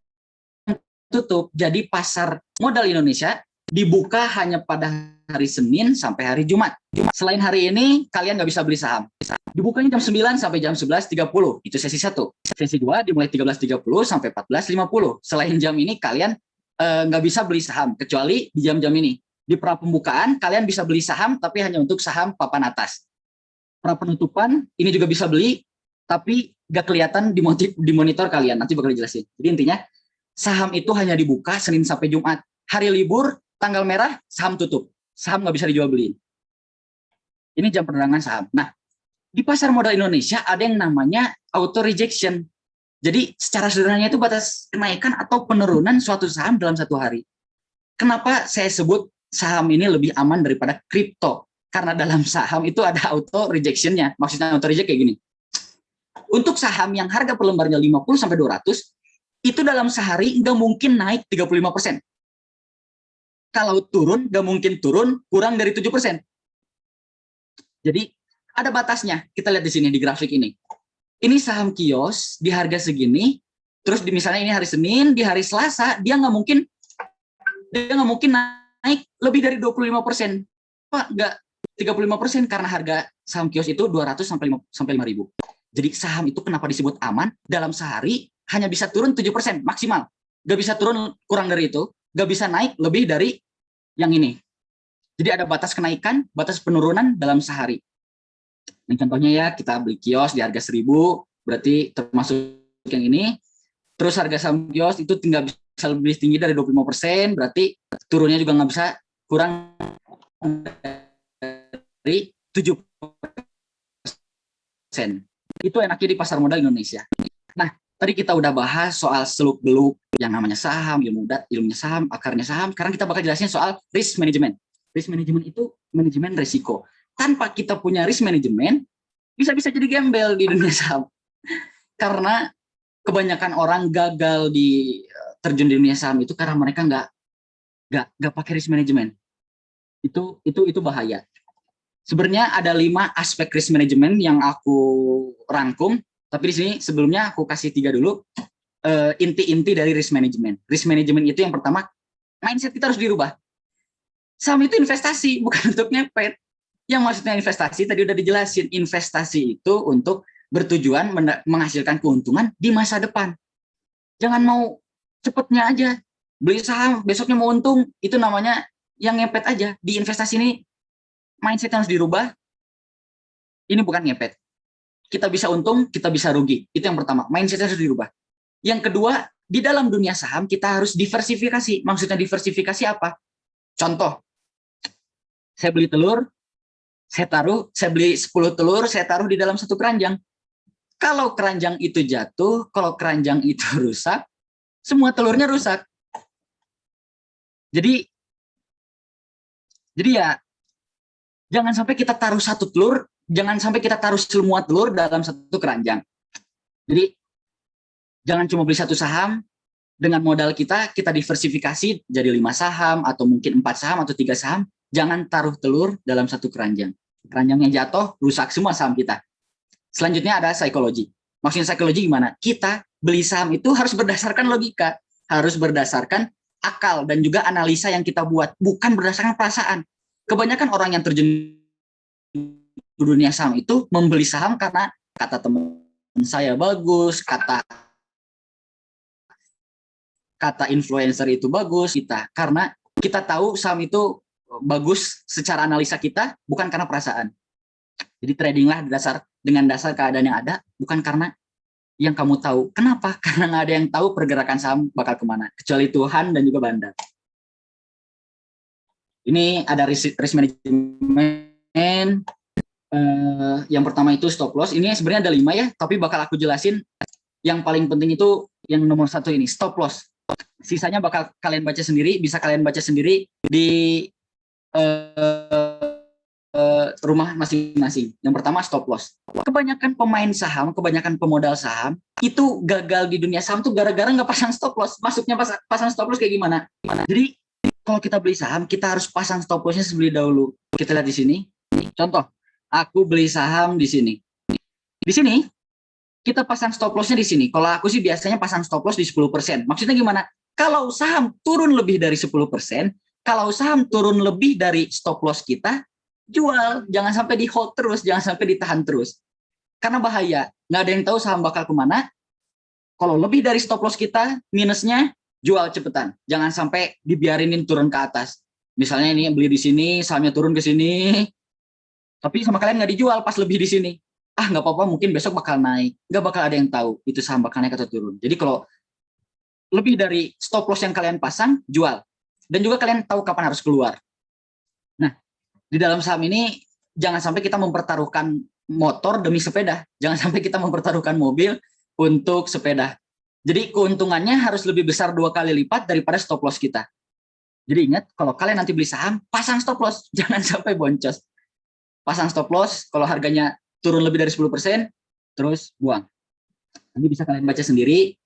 tutup. Jadi pasar modal Indonesia dibuka hanya pada hari Senin sampai hari Jumat. Selain hari ini, kalian nggak bisa beli saham. Dibukanya jam 9 sampai jam 11.30. Itu sesi 1. Sesi 2 dimulai 13.30 sampai 14.50. Selain jam ini, kalian nggak bisa beli saham, kecuali di jam-jam ini. Di pra pembukaan, kalian bisa beli saham, tapi hanya untuk saham papan atas. Pra penutupan, ini juga bisa beli, tapi nggak kelihatan di monitor kalian. Nanti bakal dijelasin. Jadi intinya, saham itu hanya dibuka Senin sampai Jumat. Hari libur, tanggal merah, saham tutup. Saham nggak bisa dijual beliin. Ini jam penerangan saham. Nah, Di pasar modal Indonesia ada yang namanya auto rejection. Jadi secara sederhananya itu batas kenaikan atau penurunan suatu saham dalam satu hari. Kenapa saya sebut saham ini lebih aman daripada kripto? Karena dalam saham itu ada auto rejection-nya. Maksudnya auto reject kayak gini. Untuk saham yang harga per lembarnya 50 sampai 200, itu dalam sehari nggak mungkin naik 35%. Kalau turun, nggak mungkin turun kurang dari 7%. Jadi ada batasnya. Kita lihat di sini di grafik ini. Ini saham kios di harga segini, terus misalnya ini hari Senin, di hari Selasa dia nggak mungkin naik lebih dari 25%. Pak, nggak 35% karena harga saham kios itu 200 sampai 5.000. Jadi saham itu kenapa disebut aman? Dalam sehari hanya bisa turun 7% maksimal. Nggak bisa turun kurang dari itu, nggak bisa naik lebih dari yang ini. Jadi ada batas kenaikan, batas penurunan dalam sehari. Ini contohnya ya, kita beli kios di harga 1.000, berarti termasuk yang ini. Terus harga saham kios itu tinggal bisa lebih tinggi dari 25%, berarti turunnya juga nggak bisa kurang dari 7%. Itu enaknya di pasar modal Indonesia. Nah, tadi kita udah bahas soal seluk-beluk yang namanya saham, ilmunya saham, akarnya saham. Sekarang kita bakal jelasin soal risk management. Risk management itu manajemen risiko. Tanpa kita punya risk management, bisa-bisa jadi gembel di dunia saham. Karena kebanyakan orang gagal terjun di dunia saham itu karena mereka nggak pakai risk management. Itu bahaya. Sebenarnya ada 5 aspek risk management yang aku rangkum, tapi di sini sebelumnya aku kasih 3 dulu. Inti-inti dari risk management. Risk management itu yang pertama, mindset kita harus dirubah. Saham itu investasi, bukan untuk ngepet. Yang maksudnya investasi tadi udah dijelasin, investasi itu untuk bertujuan menghasilkan keuntungan di masa depan. Jangan mau cepetnya aja beli saham besoknya mau untung, itu namanya yang ngepet aja. Di investasi ini mindset harus dirubah. Ini bukan ngepet. Kita bisa untung, kita bisa rugi. Itu yang pertama, mindset harus dirubah. Yang kedua, di dalam dunia saham kita harus diversifikasi. Maksudnya diversifikasi apa? Contoh, saya beli telur, saya beli 10 telur, saya taruh di dalam satu keranjang. Kalau keranjang itu jatuh, kalau keranjang itu rusak, semua telurnya rusak. Jadi ya, jangan sampai kita taruh satu telur, jangan sampai kita taruh semua telur dalam satu keranjang. Jadi, jangan cuma beli satu saham, dengan modal kita diversifikasi jadi 5 saham, atau mungkin 4 saham, atau 3 saham. Jangan taruh telur dalam satu keranjang. Keranjangnya jatuh, rusak semua saham kita. Selanjutnya ada psikologi. Maksudnya psikologi gimana? Kita beli saham itu harus berdasarkan logika, harus berdasarkan akal, dan juga analisa yang kita buat, bukan berdasarkan perasaan. Kebanyakan orang yang terjun di dunia saham itu membeli saham karena kata teman saya bagus, kata influencer itu bagus, karena kita tahu saham itu bagus secara analisa kita, bukan karena perasaan. Jadi tradinglah dengan dasar keadaan yang ada, bukan karena yang kamu tahu. Kenapa? Karena nggak ada yang tahu pergerakan saham bakal kemana, kecuali Tuhan dan juga bandar. Ini ada risk management. Yang pertama itu stop loss. Ini sebenarnya ada 5 ya, tapi bakal aku jelasin. Yang paling penting itu yang nomor 1 ini, stop loss. Sisanya bakal kalian baca sendiri, bisa kalian baca sendiri di rumah masing-masing. Yang pertama stop loss. Kebanyakan pemain saham, kebanyakan pemodal saham itu gagal di dunia saham tuh gara-gara nggak pasang stop loss. Masuknya pasang stop loss kayak gimana? Jadi kalau kita beli saham, kita harus pasang stop lossnya sebelum dahulu. Kita lihat di sini. Contoh, aku beli saham di sini. Di sini kita pasang stop lossnya di sini. Kalau aku sih biasanya pasang stop loss di 10%. Maksudnya gimana? Kalau saham turun lebih dari 10%, kalau saham turun lebih dari stop loss kita, jual. Jangan sampai di hold terus, jangan sampai ditahan terus. Karena bahaya. Nggak ada yang tahu saham bakal kemana. Kalau lebih dari stop loss kita, minusnya jual cepetan. Jangan sampai dibiarinin turun ke atas. Misalnya ini beli di sini, sahamnya turun ke sini, tapi sama kalian nggak dijual pas lebih di sini. Nggak apa-apa, mungkin besok bakal naik. Nggak bakal ada yang tahu itu saham bakal naik atau turun. Jadi kalau lebih dari stop loss yang kalian pasang, jual. Dan juga kalian tahu kapan harus keluar. Nah, di dalam saham ini jangan sampai kita mempertaruhkan motor demi sepeda. Jangan sampai kita mempertaruhkan mobil untuk sepeda. Jadi keuntungannya harus lebih besar 2 kali lipat daripada stop loss kita. Jadi ingat, kalau kalian nanti beli saham, pasang stop loss, jangan sampai boncos. Pasang stop loss, kalau harganya turun lebih dari 10%, terus buang. Nanti bisa kalian baca sendiri.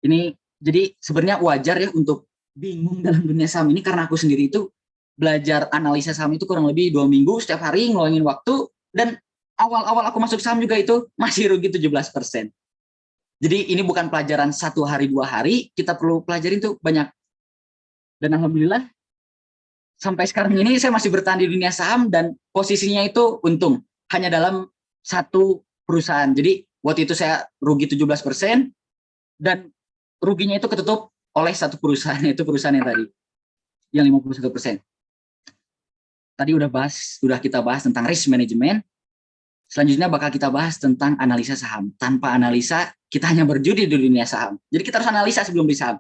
Ini jadi sebenarnya wajar ya untuk bingung dalam dunia saham ini, karena aku sendiri itu belajar analisa saham itu kurang lebih 2 minggu, setiap hari ngeluangin waktu, dan awal-awal aku masuk saham juga itu masih rugi 17%. Jadi ini bukan pelajaran 1 hari 2 hari, kita perlu pelajarin tuh banyak. Dan alhamdulillah sampai sekarang ini saya masih bertahan di dunia saham dan posisinya itu untung hanya dalam 1 perusahaan. Jadi waktu itu saya rugi 17% dan ruginya itu ketutup oleh 1 perusahaan, yaitu perusahaan yang tadi yang 51%. Tadi udah kita bahas tentang risk management. Selanjutnya bakal kita bahas tentang analisa saham. Tanpa analisa, kita hanya berjudi di dunia saham. Jadi kita harus analisa sebelum beli saham.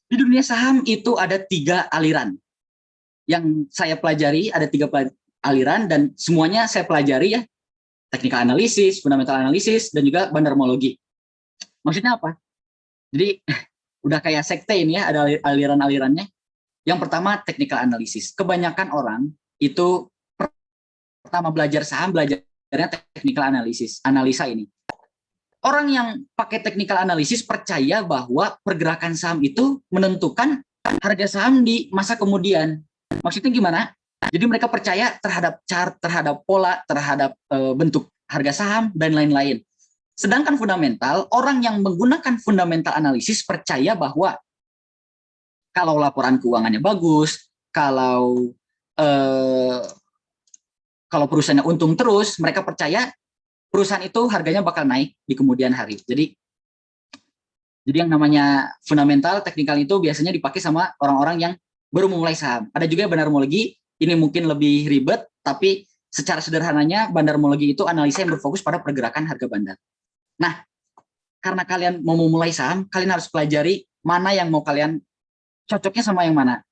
Di dunia saham itu ada 3 aliran. Yang saya pelajari, ada 3 aliran, dan semuanya saya pelajari ya. Technical analysis, fundamental analysis, dan juga bandarmologi. Maksudnya apa? Jadi udah kayak sekte ini ya, ada aliran-alirannya. Yang pertama, technical analysis. Kebanyakan orang itu pertama belajar saham, belajarnya technical analysis, analisa ini. Orang yang pakai technical analysis percaya bahwa pergerakan saham itu menentukan harga saham di masa kemudian. Maksudnya gimana? Jadi mereka percaya terhadap chart, terhadap pola, terhadap bentuk harga saham, dan lain-lain. Sedangkan fundamental, orang yang menggunakan fundamental analisis percaya bahwa kalau laporan keuangannya bagus, kalau perusahaannya untung terus, mereka percaya perusahaan itu harganya bakal naik di kemudian hari. Jadi yang namanya fundamental, teknikal itu biasanya dipakai sama orang-orang yang baru memulai saham. Ada juga bandarmologi, ini mungkin lebih ribet, tapi secara sederhananya bandarmologi itu analisa yang berfokus pada pergerakan harga bandar. Nah, karena kalian mau memulai saham, kalian harus pelajari mana yang mau kalian cocoknya sama yang mana.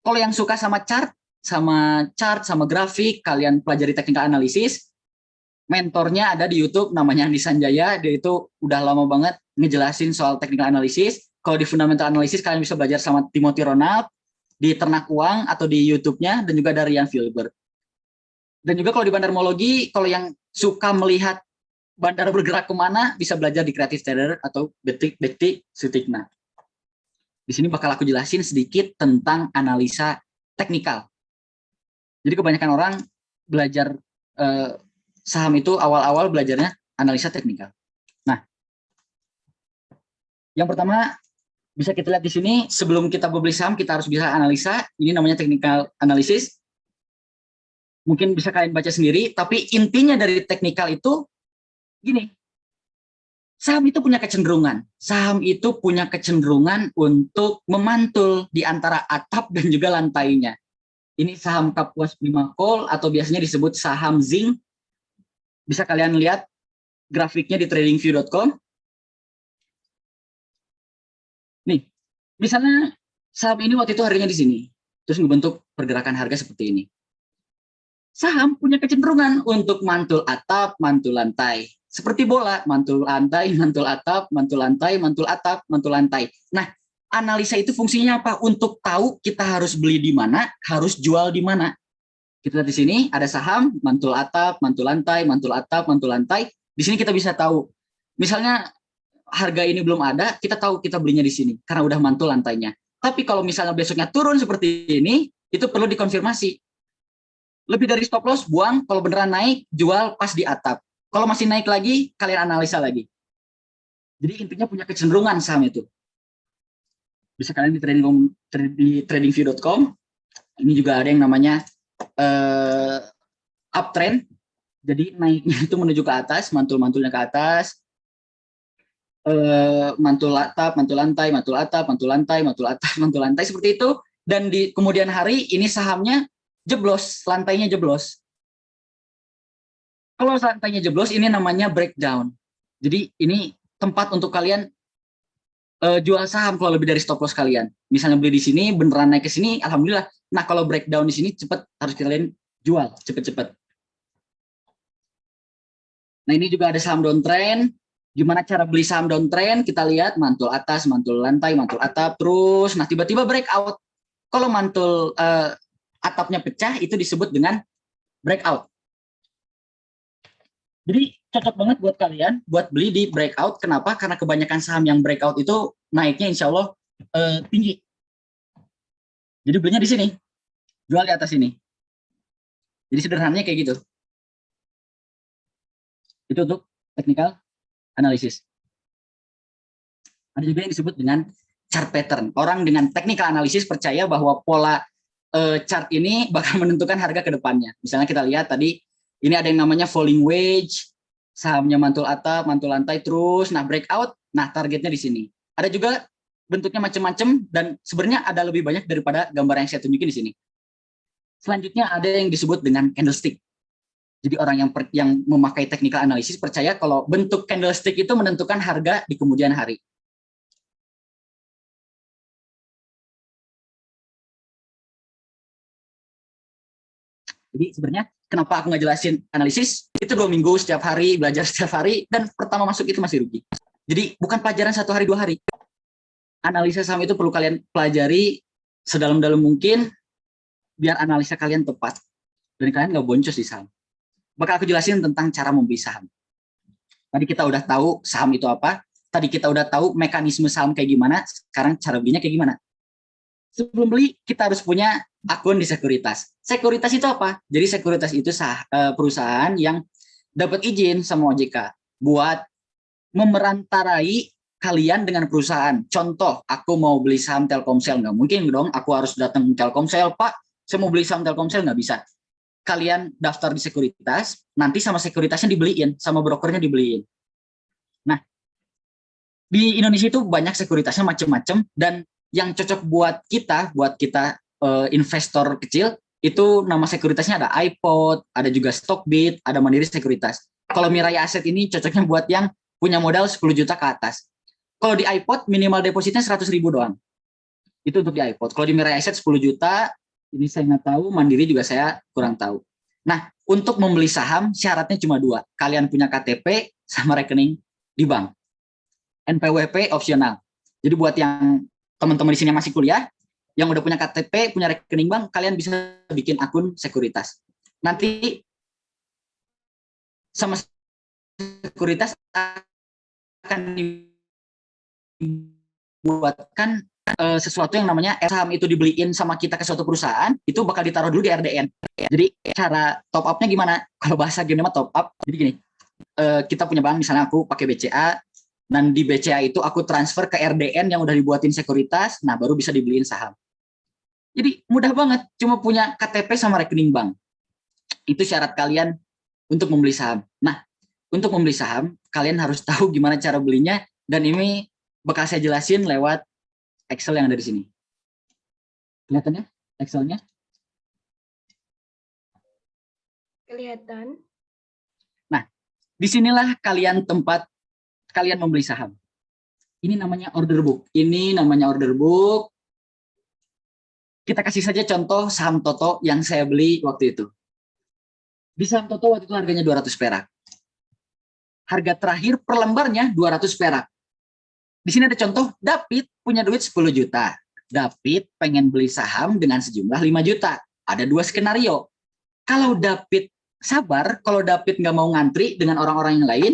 Kalau yang suka sama chart, sama grafik, kalian pelajari technical analysis. Mentornya ada di YouTube, namanya Andi Sanjaya, dia itu udah lama banget ngejelasin soal technical analysis. Kalau di fundamental analysis, kalian bisa belajar sama Timothy Ronald, di Ternak Uang, atau di YouTube-nya, dan juga dari Ian Filbert. Dan juga kalau di bandarmologi, kalau yang suka melihat bandar bergerak kemana, bisa belajar di Creative Trader atau Bekti Sutikna. Di sini bakal aku jelasin sedikit tentang analisa teknikal. Jadi kebanyakan orang belajar saham itu awal-awal belajarnya analisa teknikal. Nah, yang pertama bisa kita lihat di sini, sebelum kita beli saham kita harus bisa analisa. Ini namanya technical analysis. Mungkin bisa kalian baca sendiri, tapi intinya dari teknikal itu gini. Saham itu punya kecenderungan. Saham itu punya kecenderungan untuk memantul di antara atap dan juga lantainya. Ini saham Kapuas Bima Coal atau biasanya disebut saham zinc. Bisa kalian lihat grafiknya di tradingview.com. Nih, misalnya saham ini waktu itu harganya di sini, terus ngebentuk pergerakan harga seperti ini. Saham punya kecenderungan untuk mantul atap, mantul lantai. Seperti bola, mantul lantai, mantul atap, mantul lantai, mantul atap, mantul lantai. Nah, analisa itu fungsinya apa? Untuk tahu kita harus beli di mana, harus jual di mana. Kita lihat di sini ada saham mantul atap, mantul lantai, mantul atap, mantul lantai. Di sini kita bisa tahu. Misalnya harga ini belum ada, kita tahu kita belinya di sini karena udah mantul lantainya. Tapi kalau misalnya besoknya turun seperti ini, itu perlu dikonfirmasi. Lebih dari stop loss, buang. Kalau beneran naik, jual pas di atap. Kalau masih naik lagi, kalian analisa lagi. Jadi intinya punya kecenderungan saham itu. Bisa kalian di tradingview.com. Ini juga ada yang namanya uptrend, jadi naiknya itu menuju ke atas, mantul-mantulnya ke atas, mantul atap, mantul lantai, mantul atap, mantul lantai, mantul atap, mantul lantai, seperti itu. Dan di kemudian hari ini sahamnya jeblos, lantainya jeblos. Kalau lantainya jeblos, ini namanya breakdown. Jadi ini tempat untuk kalian jual saham kalau lebih dari stop loss kalian. Misalnya beli di sini, beneran naik ke sini, alhamdulillah. Nah, kalau breakdown di sini cepat, harus kalian jual cepat-cepat. Nah, ini juga ada saham downtrend. Gimana cara beli saham downtrend? Kita lihat mantul atas, mantul lantai, mantul atap terus. Nah, tiba-tiba breakout. Kalau mantul atapnya pecah itu disebut dengan breakout. Jadi cocok banget buat kalian buat beli di breakout. Kenapa? Karena kebanyakan saham yang breakout itu naiknya insya Allah tinggi. Jadi belinya di sini, jual di atas ini. Jadi sederhananya kayak gitu. Itu untuk technical analysis. Ada juga yang disebut dengan chart pattern. Orang dengan technical analysis percaya bahwa pola chart ini bakal menentukan harga ke depannya. Misalnya kita lihat tadi, ini ada yang namanya falling wedge, sahamnya mantul atap, mantul lantai terus, nah breakout, nah targetnya di sini. Ada juga bentuknya macam-macam dan sebenarnya ada lebih banyak daripada gambar yang saya tunjukin di sini. Selanjutnya ada yang disebut dengan candlestick. Jadi orang yang memakai technical analysis percaya kalau bentuk candlestick itu menentukan harga di kemudian hari. Jadi sebenarnya kenapa aku nggak jelasin analisis? Itu 2 minggu setiap hari, belajar setiap hari, dan pertama masuk itu masih rugi. Jadi bukan pelajaran 1 hari 2 hari. Analisa saham itu perlu kalian pelajari sedalam-dalam mungkin, biar analisa kalian tepat. Dan kalian nggak boncos di saham. Bakal aku jelasin tentang cara membeli saham. Tadi kita udah tahu saham itu apa, tadi kita udah tahu mekanisme saham kayak gimana, sekarang cara belinya kayak gimana. Sebelum beli, kita harus punya akun di sekuritas. Sekuritas itu apa? Jadi sekuritas itu perusahaan yang dapat izin sama OJK buat memerantarai kalian dengan perusahaan. Contoh, aku mau beli saham Telkomsel, nggak mungkin dong aku harus datang ke Telkomsel, Pak, saya mau beli saham Telkomsel, nggak bisa. Kalian daftar di sekuritas, nanti sama sekuritasnya dibeliin, sama brokernya dibeliin. Nah, di Indonesia itu banyak sekuritasnya macam-macam, dan yang cocok buat kita investor kecil, itu nama sekuritasnya ada iPod, ada juga Stockbit, ada Mandiri Sekuritas. Kalau Mirai Aset ini cocoknya buat yang punya modal 10 juta ke atas. Kalau di iPod minimal depositnya 100.000 doang. Itu untuk di iPod. Kalau di Mirai Aset 10 juta, ini saya nggak tahu, Mandiri juga saya kurang tahu. Nah, untuk membeli saham syaratnya cuma 2. Kalian punya KTP sama rekening di bank. NPWP opsional. Jadi buat yang teman-teman di sini masih kuliah, yang udah punya KTP, punya rekening bank, kalian bisa bikin akun sekuritas. Nanti sama sekuritas akan dibuatkan sesuatu yang namanya saham itu dibeliin sama kita ke suatu perusahaan, itu bakal ditaruh dulu di RDN. Jadi cara top up-nya gimana? Kalau bahasa game mah top up, jadi gini, kita punya bank, misalnya aku pakai BCA, dan di BCA itu aku transfer ke RDN yang udah dibuatin sekuritas, nah baru bisa dibeliin saham. Jadi mudah banget, cuma punya KTP sama rekening bank. Itu syarat kalian untuk membeli saham. Nah, untuk membeli saham, kalian harus tahu gimana cara belinya, dan ini bakal saya jelasin lewat Excel yang ada di sini. Kelihatannya Excelnya? Kelihatan. Nah, disinilah tempat kalian membeli saham. Ini namanya order book. Ini namanya order book. Kita kasih saja contoh saham Toto yang saya beli waktu itu. Di saham Toto waktu itu harganya 200 perak. Harga terakhir per lembarnya 200 perak. Di sini ada contoh, David punya duit 10 juta. David pengen beli saham dengan sejumlah 5 juta. Ada 2 skenario. Kalau David sabar, kalau David nggak mau ngantri dengan orang-orang yang lain,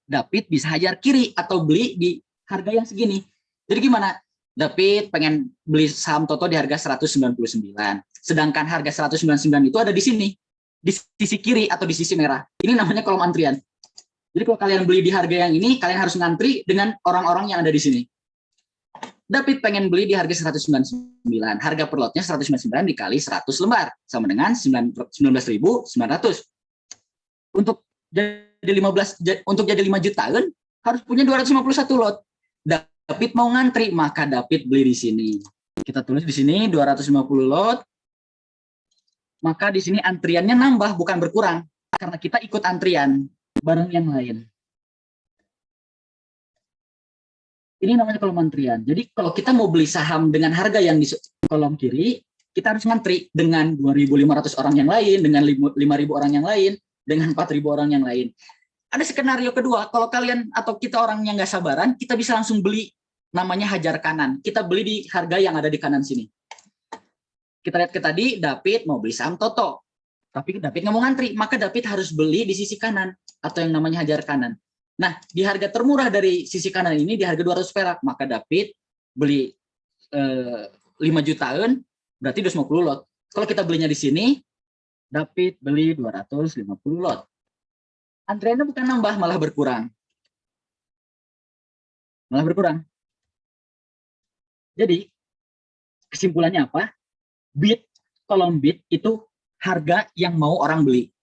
David bisa hajar kiri atau beli di harga yang segini. Jadi gimana? David pengen beli saham Toto di harga 199. Sedangkan harga 199 itu ada di sini. Di sisi kiri atau di sisi merah. Ini namanya kolom antrian. Jadi kalau kalian beli di harga yang ini, kalian harus ngantri dengan orang-orang yang ada di sini. David pengen beli di harga 199. Harga per lotnya 199 dikali 100 lembar. Sama dengan 19.900. Untuk jadi 5 jutaan harus punya 251 lot. David mau ngantri, maka David beli di sini. Kita tulis di sini 250 lot. Maka di sini antriannya nambah, bukan berkurang. Karena kita ikut antrian bareng yang lain. Ini namanya kolom antrian. Jadi kalau kita mau beli saham dengan harga yang di kolom kiri, kita harus ngantri dengan 2.500 orang yang lain, dengan 5.000 orang yang lain, dengan 4.000 orang yang lain. ada skenario kedua, kalau kalian atau kita orang yang nggak sabaran, kita bisa langsung beli, namanya hajar kanan. Kita beli di harga yang ada di kanan sini. Kita lihat ke tadi, David mau beli saham Toto. Tapi David nggak mau ngantri, maka David harus beli di sisi kanan, atau yang namanya hajar kanan. Nah, di harga termurah dari sisi kanan ini, di harga 200 perak, maka David beli 5 jutaan, berarti 250 lot. Kalau kita belinya di sini, David beli 250 lot. Antriannya bukan nambah, malah berkurang. Malah berkurang. Jadi, kesimpulannya apa? Bid, kolom bid itu harga yang mau orang beli.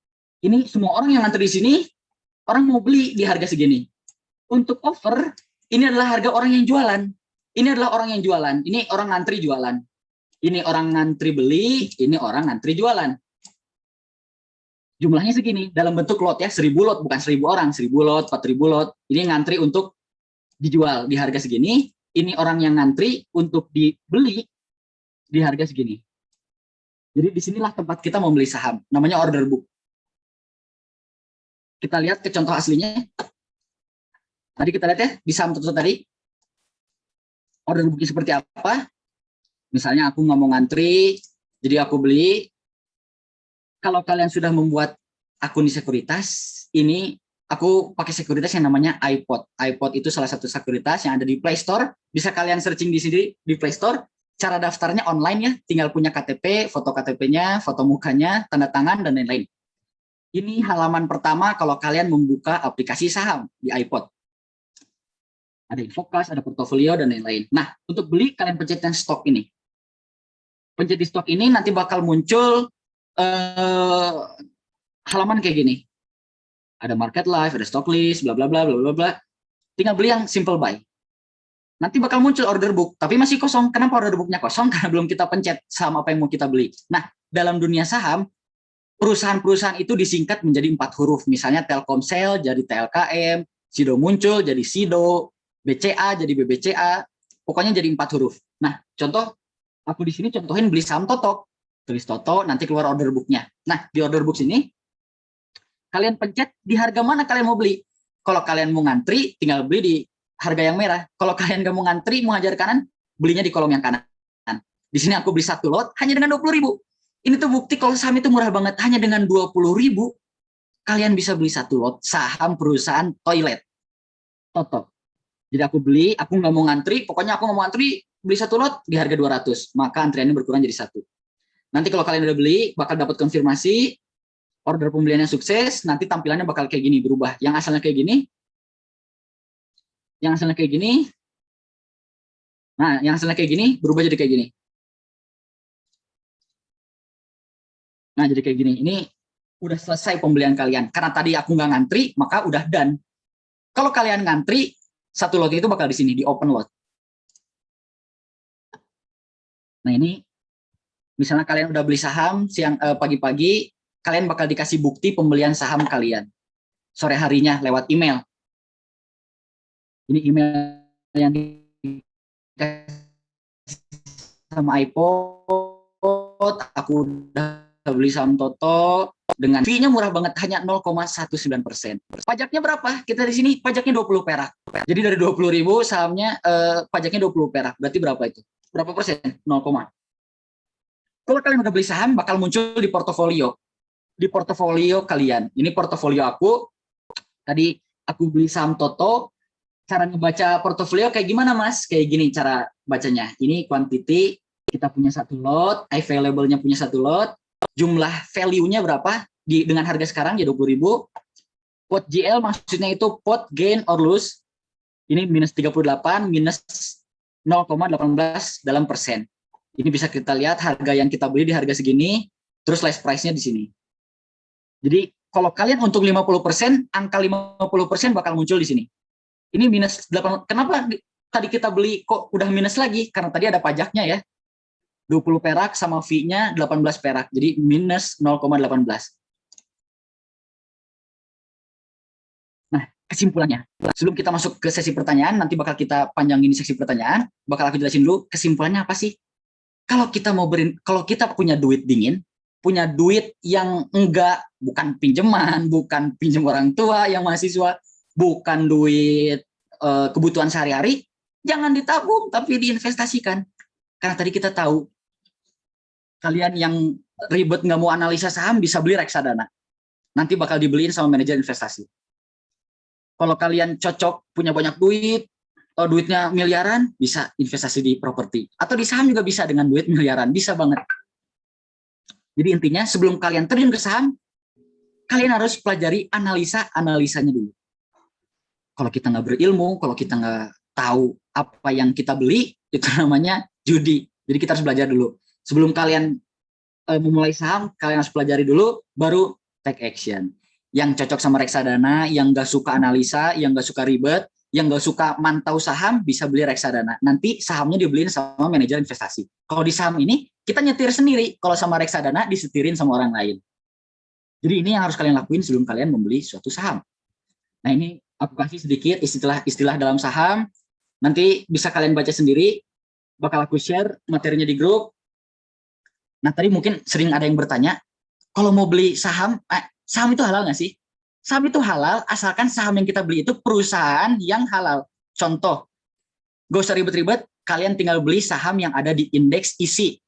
Ini semua orang yang ngantri di sini, orang mau beli di harga segini. Untuk offer, ini adalah harga orang yang jualan. Ini adalah orang yang jualan. Ini orang ngantri jualan. Ini orang ngantri beli, ini orang ngantri jualan. Jumlahnya segini, dalam bentuk lot ya, 1000 lot, bukan 1000 orang, 1000 lot, 4000 lot. Ini ngantri untuk dijual di harga segini, ini orang yang ngantri untuk dibeli di harga segini. Jadi disinilah tempat kita membeli saham, namanya order book. Kita lihat ke contoh aslinya. Tadi kita lihat ya, di saham Toto tadi, order booknya seperti apa. Misalnya aku nggak mau ngantri, jadi aku beli. Kalau kalian sudah membuat akun di sekuritas, ini aku pakai sekuritas yang namanya iPod. iPod itu salah satu sekuritas yang ada di Play Store. Bisa kalian searching di sini di Play Store. Cara daftarnya online ya, tinggal punya KTP, foto KTP-nya, foto mukanya, tanda tangan, dan lain-lain. Ini halaman pertama kalau kalian membuka aplikasi saham di iPod. Ada Infocast, ada portofolio, dan lain-lain. Nah, untuk beli, kalian pencet yang stok ini. Pencet di stok ini, nanti bakal muncul halaman kayak gini. Ada market live, ada stock list, bla bla bla bla bla bla. Tinggal beli yang simple buy. Nanti bakal muncul order book, tapi masih kosong. Kenapa order booknya kosong? Karena belum kita pencet saham apa yang mau kita beli. Nah, dalam dunia saham, perusahaan-perusahaan itu disingkat menjadi 4 huruf. Misalnya Telkomsel jadi TLKM, Sido muncul jadi Sido, BCA jadi BBCA, pokoknya jadi 4 huruf. Nah, contoh, aku di sini contohin beli saham Toto. Tulis Toto, nanti keluar order booknya. Nah, di order book ini, kalian pencet di harga mana kalian mau beli. Kalau kalian mau ngantri, tinggal beli di harga yang merah. Kalau kalian nggak mau ngantri, mau hajar kanan, belinya di kolom yang kanan. Di sini aku beli 1 lot hanya dengan 20.000. Ini tuh bukti kalau saham itu murah banget. Hanya dengan 20.000, kalian bisa beli 1 lot saham perusahaan toilet. Toto. Jadi aku beli, aku nggak mau ngantri, pokoknya aku nggak mau ngantri, beli 1 lot di harga 200. Maka antriannya berkurang jadi 1. Nanti kalau kalian udah beli, bakal dapat konfirmasi, order pembeliannya sukses, nanti tampilannya bakal kayak gini, berubah. Yang asalnya kayak gini, nah, yang asalnya kayak gini, berubah jadi kayak gini. Nah, jadi kayak gini. Ini udah selesai pembelian kalian. Karena tadi aku nggak ngantri, maka udah done. Kalau kalian ngantri, 1 lot itu bakal di sini, di open lot. Nah, ini misalnya kalian udah beli saham siang pagi-pagi, kalian bakal dikasih bukti pembelian saham kalian sore harinya lewat email. Ini email yang dikasih sama iPod, aku udah beli saham Toto dengan fee-nya murah banget, hanya 0,19%. Pajaknya berapa? Kita di sini pajaknya 20 perak. Jadi dari 20.000 sahamnya pajaknya 20 perak. Berarti berapa itu? Berapa persen? 0, kalau kalian udah beli saham, bakal muncul di portofolio. Di portofolio kalian. Ini portofolio aku. Tadi aku beli saham Toto. Cara ngebaca portofolio kayak gimana, Mas? Kayak gini cara bacanya. Ini quantity, kita punya 1 lot, available-nya punya 1 lot, jumlah value-nya berapa? Dengan harga sekarang ya 20.000. Pot GL maksudnya itu pot gain or lose. Ini minus 38, minus 0,18 dalam persen. Ini bisa kita lihat harga yang kita beli di harga segini, terus list price-nya di sini. Jadi kalau kalian untuk 50%, angka 50% bakal muncul di sini. Ini minus 8. Kenapa tadi kita beli kok udah minus lagi? Karena tadi ada pajaknya ya. 20 perak sama fee-nya 18 perak. Jadi minus 0,18. Nah, kesimpulannya. Sebelum kita masuk ke sesi pertanyaan, nanti bakal kita panjangin sesi pertanyaan, bakal aku jelasin dulu kesimpulannya apa sih? Kalau kita punya duit dingin, punya duit yang bukan pinjaman, bukan pinjam orang tua yang mahasiswa, bukan duit kebutuhan sehari-hari, jangan ditabung tapi diinvestasikan. Karena tadi kita tahu kalian yang ribet nggak mau analisa saham bisa beli reksadana. Nanti bakal dibeliin sama manajer investasi. Kalau kalian cocok punya banyak duit, duitnya miliaran, bisa investasi di properti. Atau di saham juga bisa dengan duit miliaran, bisa banget. Jadi intinya sebelum kalian terjun ke saham, kalian harus pelajari analisanya dulu. Kalau kita nggak berilmu, kalau kita nggak tahu apa yang kita beli, itu namanya judi. Jadi kita harus belajar dulu. Sebelum kalian memulai saham, kalian harus pelajari dulu, baru take action. Yang cocok sama reksadana, yang nggak suka analisa, yang nggak suka ribet, yang nggak suka mantau saham, bisa beli reksadana. Nanti sahamnya dibeliin sama manajer investasi. Kalau di saham ini, kita nyetir sendiri. Kalau sama reksadana, disetirin sama orang lain. Jadi ini yang harus kalian lakuin sebelum kalian membeli suatu saham. Nah ini aku kasih sedikit istilah-istilah dalam saham. Nanti bisa kalian baca sendiri. Bakal aku share materinya di grup. Nah tadi mungkin sering ada yang bertanya, kalau mau beli saham, saham itu halal nggak sih? Saham itu halal asalkan saham yang kita beli itu perusahaan yang halal. Contoh, gak usah ribet-ribet, kalian tinggal beli saham yang ada di indeks ISI.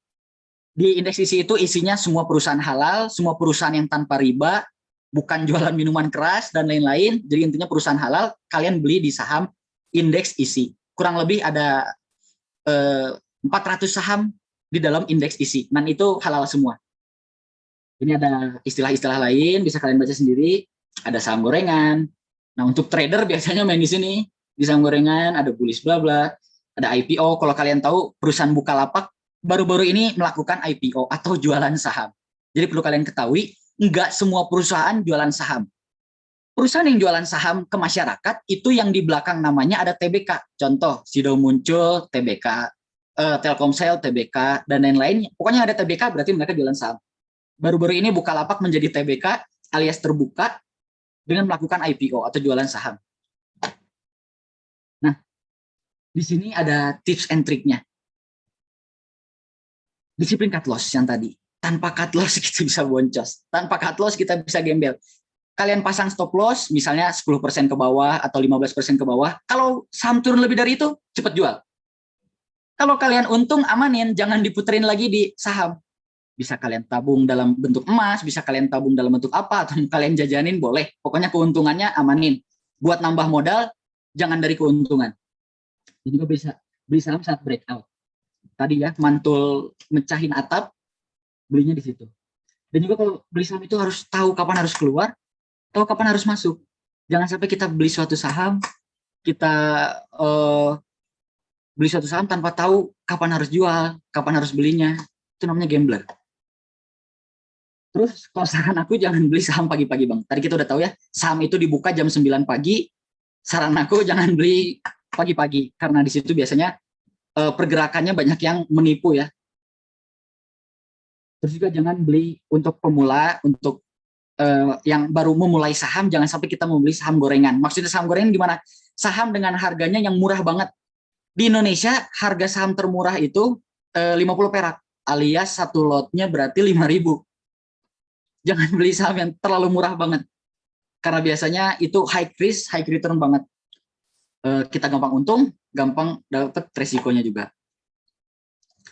Di indeks ISI itu isinya semua perusahaan halal, semua perusahaan yang tanpa riba, bukan jualan minuman keras dan lain-lain. Jadi intinya perusahaan halal, kalian beli di saham indeks ISI. Kurang lebih ada 400 saham di dalam indeks ISI. Dan itu halal semua. Ini ada istilah-istilah lain, bisa kalian baca sendiri. Ada saham gorengan. Nah, untuk trader biasanya main di sini. Di saham gorengan, ada bullish bla bla, ada IPO. Kalau kalian tahu, perusahaan Bukalapak baru-baru ini melakukan IPO atau jualan saham. Jadi perlu kalian ketahui, enggak semua perusahaan jualan saham. Perusahaan yang jualan saham ke masyarakat, itu yang di belakang namanya ada TBK. Contoh, Sido Muncul, TBK, Telkomsel, TBK, dan lain-lain. Pokoknya ada TBK, berarti mereka jualan saham. Baru-baru ini Bukalapak menjadi TBK alias terbuka dengan melakukan IPO atau jualan saham. Nah, di sini ada tips and triknya. Disiplin cut loss yang tadi. Tanpa cut loss kita bisa boncos. Tanpa cut loss kita bisa gembel. Kalian pasang stop loss, misalnya 10% ke bawah atau 15% ke bawah. Kalau saham turun lebih dari itu, cepat jual. Kalau kalian untung, amanin. Jangan diputerin lagi di saham. Bisa kalian tabung dalam bentuk emas, bisa kalian tabung dalam bentuk apa, atau kalian jajanin boleh. Pokoknya keuntungannya amanin. Buat nambah modal, jangan dari keuntungan. Dan juga bisa beli saham saat breakout. Tadi ya, mantul mecahin atap, belinya di situ. Dan juga kalau beli saham itu harus tahu kapan harus keluar, tahu kapan harus masuk. Jangan sampai kita beli suatu saham, kita beli suatu saham tanpa tahu kapan harus jual, kapan harus belinya. Itu namanya gambler. Terus kalau saran aku jangan beli saham pagi-pagi bang. Tadi kita udah tahu ya, saham itu dibuka jam 9 pagi. Saran aku jangan beli pagi-pagi. Karena di situ biasanya pergerakannya banyak yang menipu ya. Terus juga jangan beli untuk pemula, untuk yang baru memulai saham, jangan sampai kita membeli saham gorengan. Maksudnya saham gorengan gimana? Saham dengan harganya yang murah banget. Di Indonesia harga saham termurah itu 50 perak. Alias satu lotnya berarti 5.000. Jangan beli saham yang terlalu murah banget. Karena biasanya itu high risk, high return banget. Kita gampang untung, gampang dapat resikonya juga.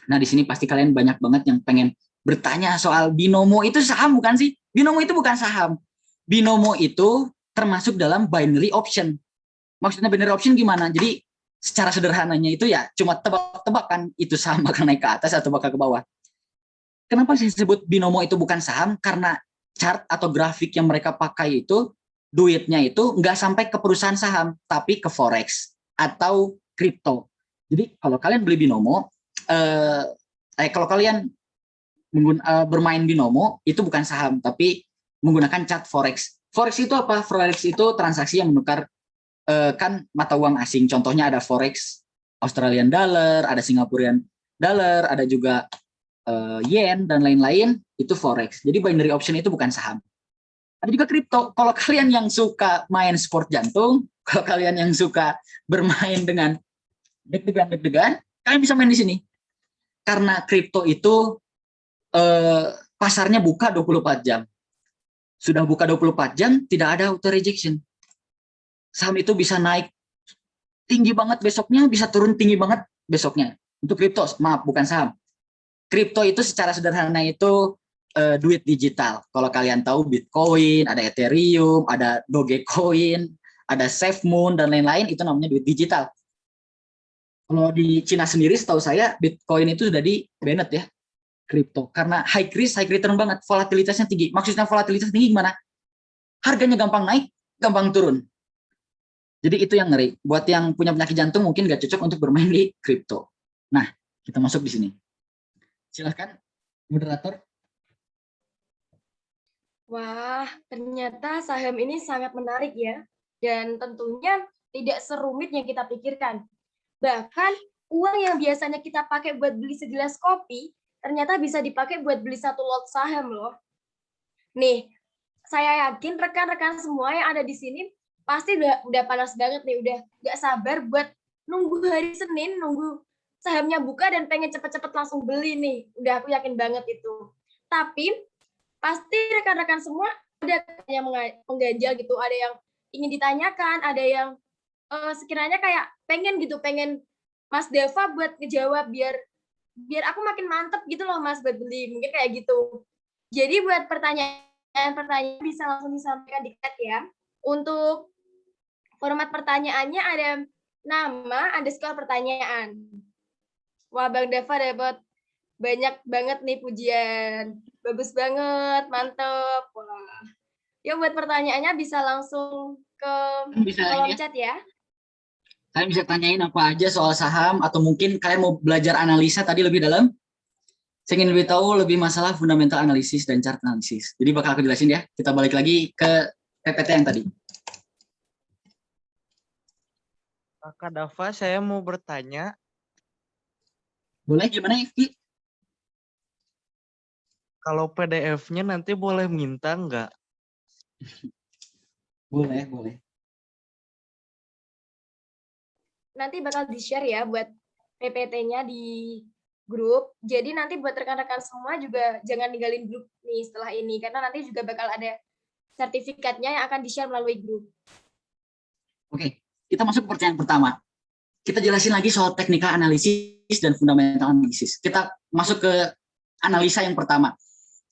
Nah, di sini pasti kalian banyak banget yang pengen bertanya soal binomo itu saham bukan sih? Binomo itu bukan saham. Binomo itu termasuk dalam binary option. Maksudnya binary option gimana? Jadi secara sederhananya itu ya cuma tebak-tebakan itu saham bakal naik ke atas atau bakal ke bawah. Kenapa saya sebut binomo itu bukan saham? Karena chart atau grafik yang mereka pakai itu, duitnya itu nggak sampai ke perusahaan saham, tapi ke forex atau kripto. Jadi kalau kalian beli binomo, kalau kalian bermain binomo, itu bukan saham, tapi menggunakan chart forex. Forex itu apa? Forex itu transaksi yang menukar kan mata uang asing. Contohnya ada forex Australian dollar, ada Singaporean dollar, ada juga yen dan lain-lain, itu forex. Jadi binary option itu bukan saham. Ada juga kripto. Kalau kalian yang suka main sport jantung, kalau kalian yang suka bermain dengan deg-degan, kalian bisa main di sini. Karena kripto itu pasarnya buka 24 jam. Sudah buka 24 jam, tidak ada auto rejection. Saham itu bisa naik tinggi banget besoknya, bisa turun tinggi banget besoknya. Untuk kripto, maaf, bukan saham. Kripto itu secara sederhana itu duit digital. Kalau kalian tahu Bitcoin, ada Ethereum, ada Dogecoin, ada SafeMoon, dan lain-lain, itu namanya duit digital. Kalau di Cina sendiri, setahu saya, Bitcoin itu sudah di-banned ya, kripto. Karena high risk, high return banget, volatilitasnya tinggi. Maksudnya volatilitas tinggi gimana? Harganya gampang naik, gampang turun. Jadi itu yang ngeri. Buat yang punya penyakit jantung mungkin nggak cocok untuk bermain di kripto. Nah, kita masuk di sini. Silahkan, moderator. Wah, ternyata saham ini sangat menarik ya. Dan tentunya tidak serumit yang kita pikirkan. Bahkan uang yang biasanya kita pakai buat beli segelas kopi, ternyata bisa dipakai buat beli satu lot saham loh. Nih, saya yakin rekan-rekan semua yang ada di sini pasti udah panas banget nih, udah nggak sabar buat nunggu hari Senin, nunggu sahamnya buka dan pengen cepet-cepet langsung beli nih. Udah aku yakin banget itu. Tapi pasti rekan-rekan semua ada yang mengganjal gitu, ada yang ingin ditanyakan, ada yang sekiranya kayak pengen Mas Deva buat ngejawab biar aku makin mantep gitu loh Mas buat beli, mungkin kayak gitu. Jadi buat pertanyaan bisa langsung disampaikan di chat ya. Untuk format pertanyaannya ada nama, underscore pertanyaan. Wah, Bang Deva dapat banyak banget nih pujian. Bagus banget, mantep. Wah. Yuk buat pertanyaannya bisa langsung ke kolom chat ya. Kalian bisa tanyain apa aja soal saham, atau mungkin kalian mau belajar analisa tadi lebih dalam. Saya ingin lebih tahu lebih masalah fundamental analisis dan chart analisis. Jadi bakal aku jelasin ya. Kita balik lagi ke PPT yang tadi. Kak Dava, saya mau bertanya. Boleh, gimana Ki? Kalau PDF-nya nanti boleh minta nggak? Boleh, boleh. Nanti bakal di-share ya buat PPT-nya di grup. Jadi nanti buat rekan-rekan semua juga jangan ninggalin grup nih setelah ini, karena nanti juga bakal ada sertifikatnya yang akan di-share melalui grup. Oke, kita masuk ke pertanyaan pertama. Kita jelasin lagi soal technical analisis dan fundamental analisis. Kita masuk ke analisa yang pertama.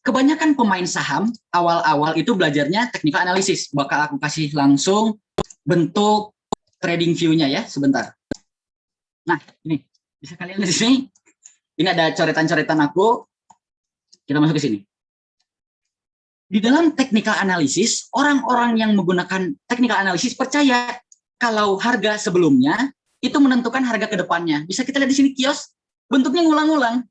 Kebanyakan pemain saham awal-awal itu belajarnya technical analisis. Bakal aku kasih langsung bentuk trading view-nya ya, sebentar. Nah, ini bisa kalian lihat di sini. Ini ada coretan-coretan aku. Kita masuk ke sini. Di dalam technical analisis, orang-orang yang menggunakan technical analisis percaya kalau harga sebelumnya itu menentukan harga ke depannya. Bisa kita lihat di sini kios, bentuknya ngulang-ngulang.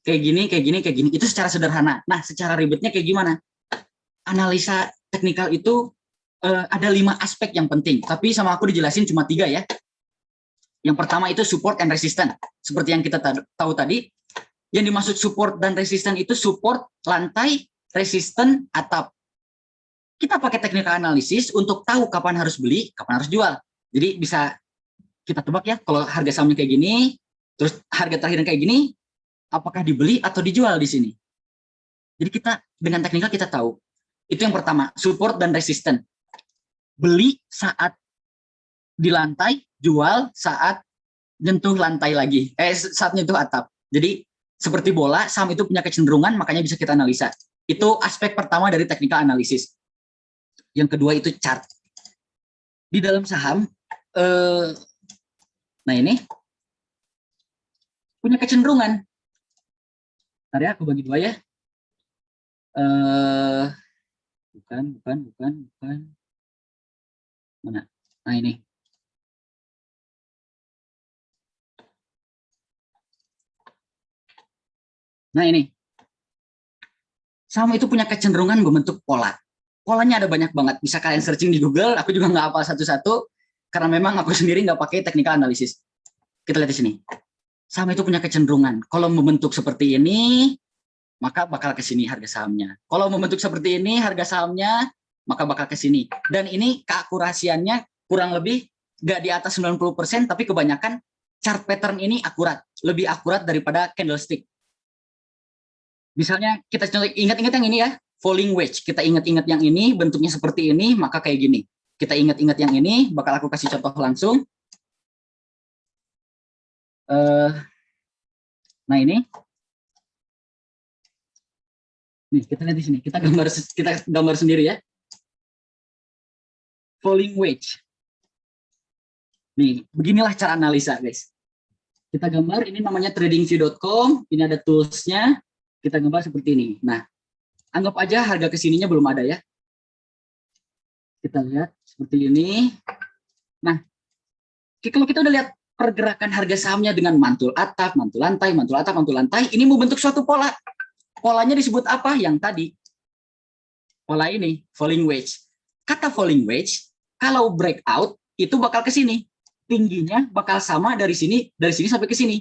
Kayak gini, kayak gini, kayak gini. Itu secara sederhana. Nah, secara ribetnya kayak gimana? Analisa teknikal itu ada 5 aspek yang penting. Tapi sama aku dijelasin cuma 3 ya. Yang pertama itu support and resistance. Seperti yang kita tahu tadi, yang dimaksud support dan resistance itu support lantai, resistance atap. Kita pakai technical analysis untuk tahu kapan harus beli, kapan harus jual. Jadi bisa kita tebak ya, kalau harga sahamnya kayak gini, terus harga terakhirnya kayak gini, apakah dibeli atau dijual di sini. Jadi kita dengan teknikal kita tahu. Itu yang pertama, support dan resistance. Beli saat di lantai, jual saat nyentuh lantai lagi. Saat nyentuh atap. Jadi seperti bola, saham itu punya kecenderungan, makanya bisa kita analisa. Itu aspek pertama dari technical analysis. Yang kedua itu chart. Di dalam saham, nah ini punya kecenderungan. Bentar ya, aku bagi 2 ya. Bukan. Mana? Nah ini. Nah ini. Saham itu punya kecenderungan membentuk pola. Polanya ada banyak banget. Bisa kalian searching di Google. Aku juga nggak hafal satu-satu. Karena memang aku sendiri nggak pakai technical analysis. Kita lihat di sini. Saham itu punya kecenderungan. Kalau membentuk seperti ini, maka bakal ke sini harga sahamnya. Kalau membentuk seperti ini harga sahamnya, maka bakal ke sini. Dan ini keakurasiannya kurang lebih nggak di atas 90%, tapi kebanyakan chart pattern ini akurat. Lebih akurat daripada candlestick. Misalnya kita ingat-ingat yang ini ya, falling wedge. Kita ingat-ingat yang ini, bentuknya seperti ini, maka kayak gini. Kita ingat-ingat yang ini, bakal aku kasih contoh langsung. Nah ini. Nih, kita lihat di sini. Kita gambar sendiri ya. Falling wedge. Nih, beginilah cara analisa, guys. Kita gambar, ini namanya tradingview.com, ini ada tools-nya, kita gambar seperti ini. Nah, anggap aja harga kesininya belum ada ya. Kita lihat seperti ini. Nah, kalau kita udah lihat pergerakan harga sahamnya dengan mantul atap, mantul lantai, mantul atap, mantul lantai, ini mau bentuk suatu pola. Polanya disebut apa? Yang tadi. Pola ini, falling wedge. Kata falling wedge, kalau breakout, itu bakal ke sini. Tingginya bakal sama dari sini sampai ke sini.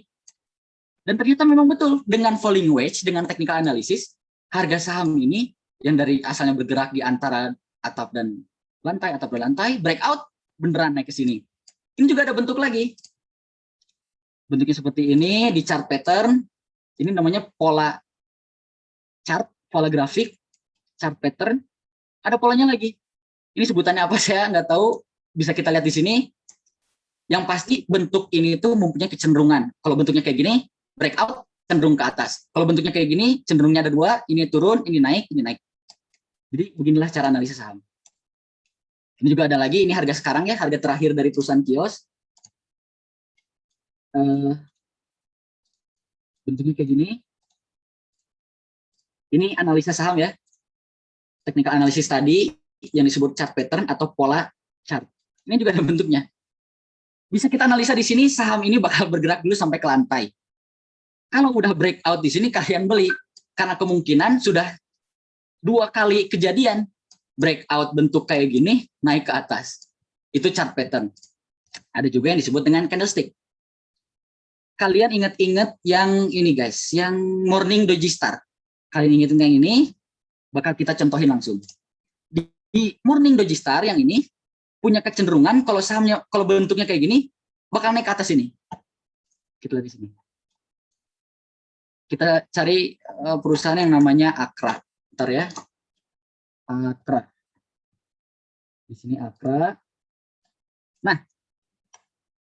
Dan ternyata memang betul, dengan falling wedge, dengan technical analysis, harga saham ini yang dari asalnya bergerak di antara atap dan lantai, breakout, beneran naik ke sini. Ini juga ada bentuk lagi. Bentuknya seperti ini, di chart pattern, ini namanya pola chart, pola grafik, chart pattern, ada polanya lagi. Ini sebutannya apa saya nggak tahu, bisa kita lihat di sini. Yang pasti bentuk ini tuh mempunyai kecenderungan. Kalau bentuknya kayak gini, breakout cenderung ke atas. Kalau bentuknya kayak gini, cenderungnya ada dua, ini turun, ini naik, ini naik. Jadi beginilah cara analisis saham. Ini juga ada lagi, ini harga sekarang ya, harga terakhir dari perusahaan kios. Bentuknya kayak gini. Ini analisa saham ya. Technical analysis tadi yang disebut chart pattern atau pola chart. Ini juga ada bentuknya. Bisa kita analisa di sini, saham ini bakal bergerak dulu sampai ke lantai. Kalau udah breakout di sini, kalian beli. Karena kemungkinan sudah 2 kali kejadian. Breakout bentuk kayak gini, naik ke atas. Itu chart pattern. Ada juga yang disebut dengan candlestick. Kalian ingat-ingat yang ini guys, yang morning doji star. Kalian ingat yang ini, bakal kita contohin langsung. Di morning doji star yang ini, punya kecenderungan kalau sahamnya, kalau bentuknya kayak gini, bakal naik ke atas ini. Kita lihat di sini. Kita cari perusahaan yang namanya Akra. Bentar ya. Akra. Di sini Akra. Nah,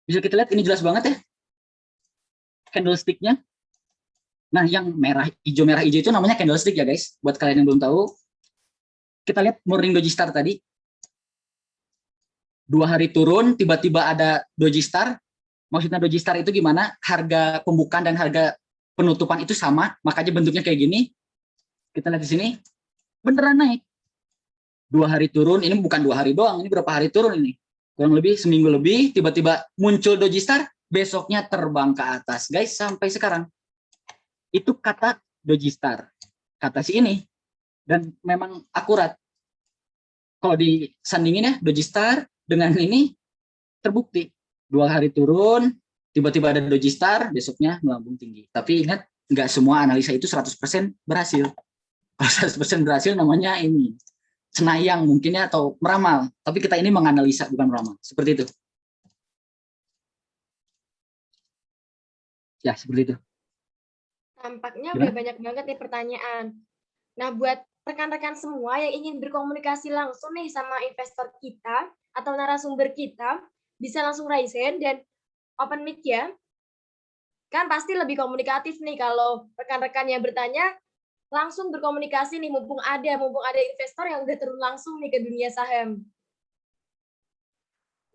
bisa kita lihat ini jelas banget ya. Candlestick-nya. Nah, yang merah hijau itu namanya candlestick ya guys. Buat kalian yang belum tahu. Kita lihat morning doji star tadi. 2 hari turun, tiba-tiba ada doji star. Maksudnya doji star itu gimana? Harga pembukaan dan harga penutupan itu sama, makanya bentuknya kayak gini. Kita lihat di sini, beneran naik. 2 hari turun, ini bukan 2 hari doang, ini berapa hari turun ini? Kurang lebih seminggu lebih, tiba-tiba muncul doji star, besoknya terbang ke atas, guys, sampai sekarang. Itu kata doji star, kata si ini, dan memang akurat. Kalau disandingin ya, doji star dengan ini terbukti 2 hari turun, tiba-tiba ada doji star, besoknya melambung tinggi. Tapi ingat, nggak semua analisa itu 100% berhasil. Kalau 100% berhasil namanya ini cenayang mungkinnya atau meramal. Tapi kita ini menganalisa bukan meramal. Seperti itu. Ya, seperti itu. Tampaknya Gimana? udah banyak banget nih pertanyaan. Nah, buat rekan-rekan semua yang ingin berkomunikasi langsung nih sama investor kita atau narasumber kita, bisa langsung raise hand dan open mic ya. Kan pasti lebih komunikatif nih kalau rekan-rekan yang bertanya langsung berkomunikasi nih, mumpung ada investor yang udah turun langsung nih ke dunia saham.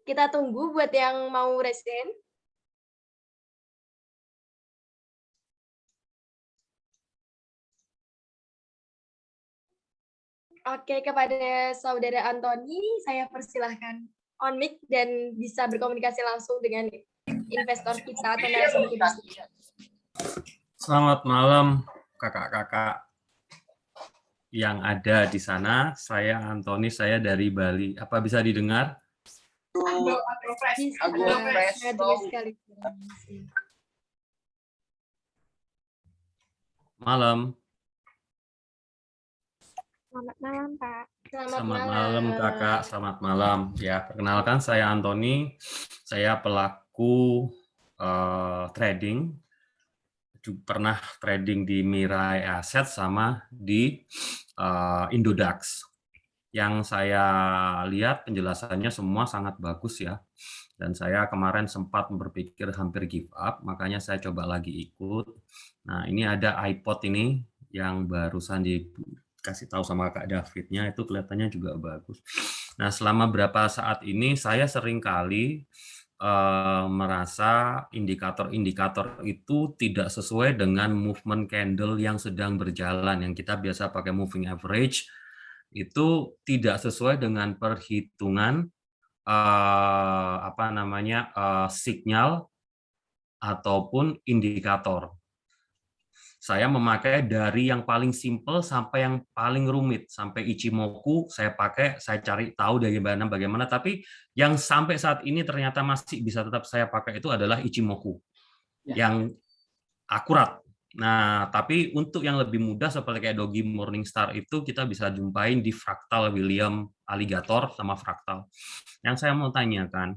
Kita tunggu buat yang mau raise hand. Oke, kepada Saudara Antoni, saya persilahkan on mic dan bisa berkomunikasi langsung dengan investor kita atau narasumber kita. Selamat malam kakak-kakak yang ada di sana. Saya Antoni, saya dari Bali. Apa bisa didengar? Malam. Selamat malam, Pak. Selamat malam kakak, selamat malam. Ya, perkenalkan saya Antoni. Saya pelaku trading pernah trading di Mirai Asset sama di Indodax. Yang saya lihat penjelasannya semua sangat bagus ya. Dan saya kemarin sempat berpikir hampir give up, makanya saya coba lagi ikut. Nah, ini ada iPod ini yang barusan dikasih tahu sama Kak Davidnya, itu kelihatannya juga bagus. Nah, selama berapa saat ini saya sering kali merasa indikator-indikator itu tidak sesuai dengan movement candle yang sedang berjalan, yang kita biasa pakai moving average, itu tidak sesuai dengan perhitungan sinyal ataupun indikator. Saya memakai dari yang paling simple sampai yang paling rumit, sampai Ichimoku saya pakai, saya cari tahu bagaimana, tapi yang sampai saat ini ternyata masih bisa tetap saya pakai itu adalah Ichimoku, yang akurat. Nah, tapi untuk yang lebih mudah seperti kayak Dogi Morningstar itu kita bisa jumpain di Fractal William Alligator sama Fractal. Yang saya mau tanyakan,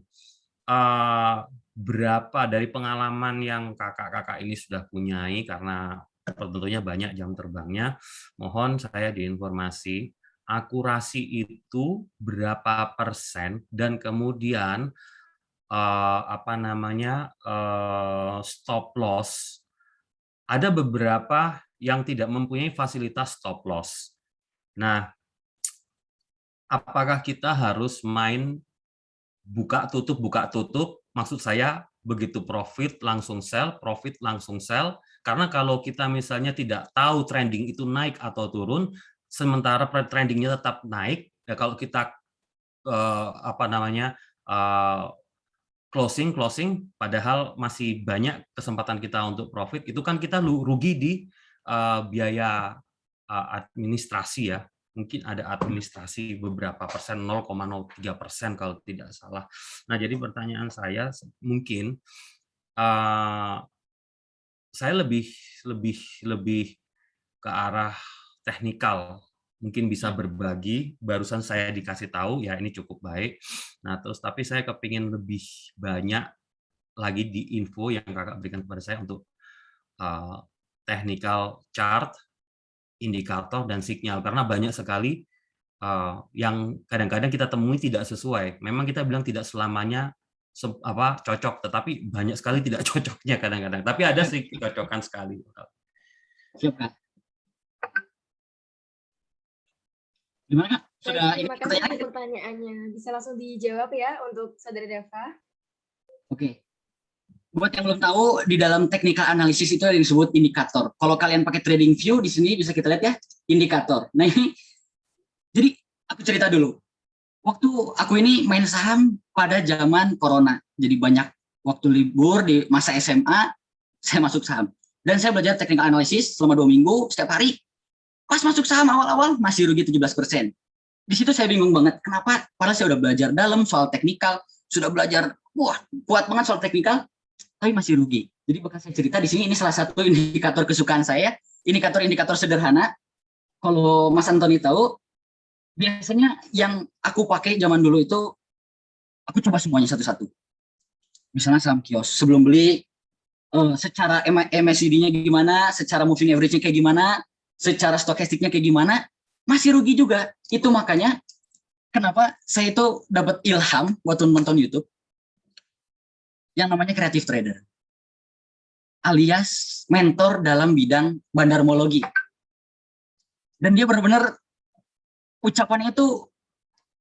berapa dari pengalaman yang kakak-kakak ini sudah punyai, karena tentunya banyak jam terbangnya, mohon saya diinformasi akurasi itu berapa persen, dan kemudian stop loss. Ada beberapa yang tidak mempunyai fasilitas stop loss. Nah, apakah kita harus main buka tutup? Maksud saya begitu profit langsung sell, karena kalau kita misalnya tidak tahu trending itu naik atau turun, sementara trendingnya tetap naik, ya kalau kita closing, padahal masih banyak kesempatan kita untuk profit, itu kan kita rugi di biaya administrasi ya. Mungkin ada administrasi beberapa persen, 0,03% kalau tidak salah. Nah, jadi pertanyaan saya mungkin saya lebih ke arah teknikal, mungkin bisa berbagi. Barusan saya dikasih tahu ya ini cukup baik. Nah, tapi saya kepingin lebih banyak lagi di info yang kakak berikan kepada saya untuk technical chart, indikator, dan sinyal, karena banyak sekali yang kadang-kadang kita temui tidak sesuai. Memang kita bilang tidak selamanya cocok, tetapi banyak sekali tidak cocoknya kadang-kadang. Tapi ada sih kecocokan sekali. Siap, Kak. Gimana, Kak? Sudah terima kasih untuk pertanyaannya. Bisa langsung dijawab ya untuk Saudara Dava. Oke. Buat yang belum tahu, di dalam technical analysis itu ada yang disebut indikator. Kalau kalian pakai trading view, di sini bisa kita lihat ya, indikator. Nah ini, jadi aku cerita dulu. Waktu aku ini main saham pada zaman corona. Jadi banyak waktu libur di masa SMA, saya masuk saham. Dan saya belajar technical analysis selama 2 minggu, setiap hari. Pas masuk saham awal-awal, masih rugi 17%. Di situ saya bingung banget, kenapa? Padahal saya udah belajar dalam soal teknikal, sudah belajar, kuat banget soal teknikal, tapi masih rugi. Jadi bakal saya cerita di sini, ini salah satu indikator kesukaan saya, indikator-indikator sederhana. Kalau Mas Antoni tahu, biasanya yang aku pakai zaman dulu itu, aku coba semuanya satu-satu. Misalnya saham kios, sebelum beli, secara MACD-nya gimana, secara moving average-nya kayak gimana, secara stokastiknya kayak gimana, masih rugi juga. Itu makanya kenapa saya itu dapat ilham waktu nonton YouTube yang namanya creative trader, alias mentor dalam bidang bandarmologi. Dan dia benar-benar ucapannya itu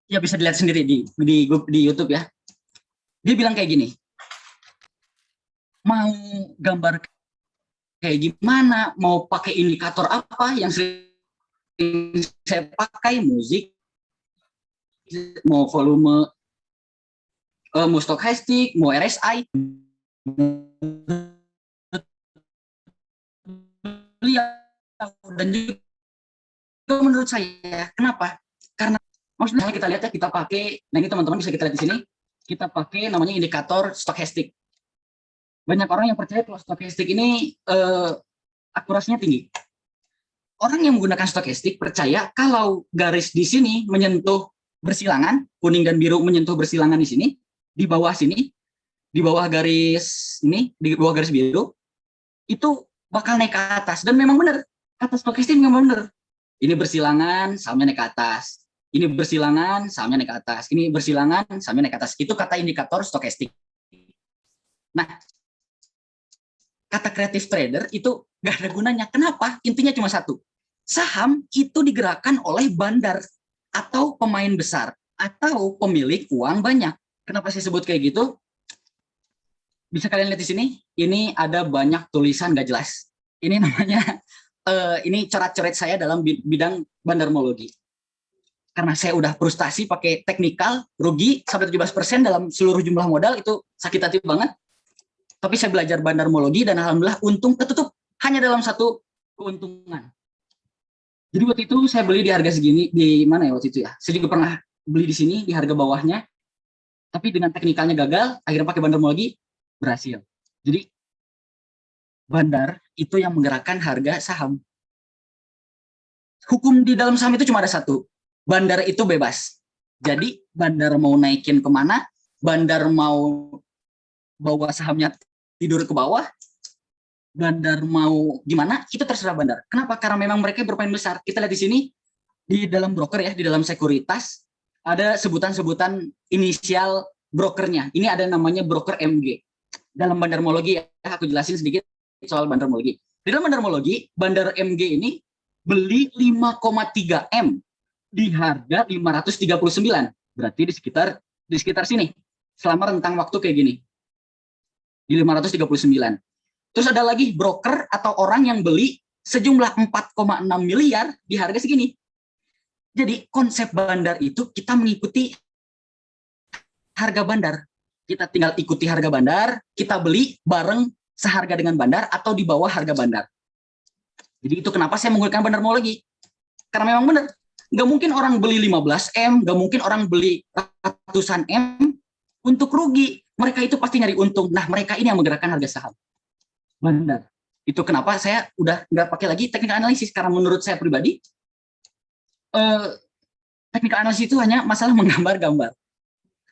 ya bisa dilihat sendiri di YouTube ya. Dia bilang kayak gini, mau gambar kayak gimana, mau pakai indikator apa, yang sering saya pakai musik, mau volume, mau stokastik, mau RSI, dan juga menurut saya, kenapa? Karena maksudnya kita lihat ya, kita pakai, nah ini teman-teman bisa kita lihat di sini, kita pakai namanya indikator stokastik. Banyak orang yang percaya kalau stokastik ini akurasinya tinggi. Orang yang menggunakan stokastik percaya kalau garis di sini menyentuh bersilangan, kuning dan biru menyentuh bersilangan di sini, di bawah sini, di bawah garis ini, di bawah garis biru, itu bakal naik ke atas. Dan memang benar, kata stokastik memang benar. Ini bersilangan, sahamnya naik ke atas. Ini bersilangan, sahamnya naik ke atas. Ini bersilangan, sahamnya naik ke atas. Itu kata indikator stokastik. Nah, kata creative trader itu nggak ada gunanya. Kenapa? Intinya cuma satu. Saham itu digerakkan oleh bandar atau pemain besar atau pemilik uang banyak. Kenapa saya sebut kayak gitu? Bisa kalian lihat di sini. Ini ada banyak tulisan nggak jelas. Ini namanya, ini coret-coret saya dalam bidang bandarmologi. Karena saya udah frustasi pakai teknikal, rugi sampai 17% dalam seluruh jumlah modal, itu sakit hati banget. Tapi saya belajar bandarmologi dan alhamdulillah untung ketutup hanya dalam satu keuntungan. Jadi waktu itu saya beli di harga segini, di mana ya waktu itu ya? Saya juga pernah beli di sini di harga bawahnya, tapi dengan teknikalnya gagal, akhirnya pakai bandarmologi berhasil. Jadi bandar itu yang menggerakkan harga saham. Hukum di dalam saham itu cuma ada satu, bandar itu bebas. Jadi bandar mau naikin kemana, bandar mau bawa sahamnya tidur ke bawah, bandar mau gimana, itu terserah bandar. Kenapa? Karena memang mereka bermain besar. Kita lihat di sini, di dalam broker ya, di dalam sekuritas, ada sebutan-sebutan inisial brokernya. Ini ada namanya broker MG. Dalam bandarmologi, ya, aku jelasin sedikit soal bandarmologi. Di dalam bandarmologi, bandar MG ini beli 5,3 M di harga 539. Berarti di sekitar sini. Selama rentang waktu kayak gini. Di 539. Terus ada lagi broker atau orang yang beli sejumlah 4,6 miliar di harga segini. Jadi konsep bandar itu kita mengikuti harga bandar. Kita tinggal ikuti harga bandar, kita beli bareng seharga dengan bandar atau di bawah harga bandar. Jadi itu kenapa saya menggunakan bandarmologi. Karena memang benar, nggak mungkin orang beli 15 M, nggak mungkin orang beli ratusan M untuk rugi. Mereka itu pasti nyari untung. Nah, mereka ini yang menggerakkan harga saham. Bandar. Itu kenapa saya udah nggak pakai lagi teknikal analisis, karena menurut saya pribadi teknikal analisis itu hanya masalah menggambar-gambar,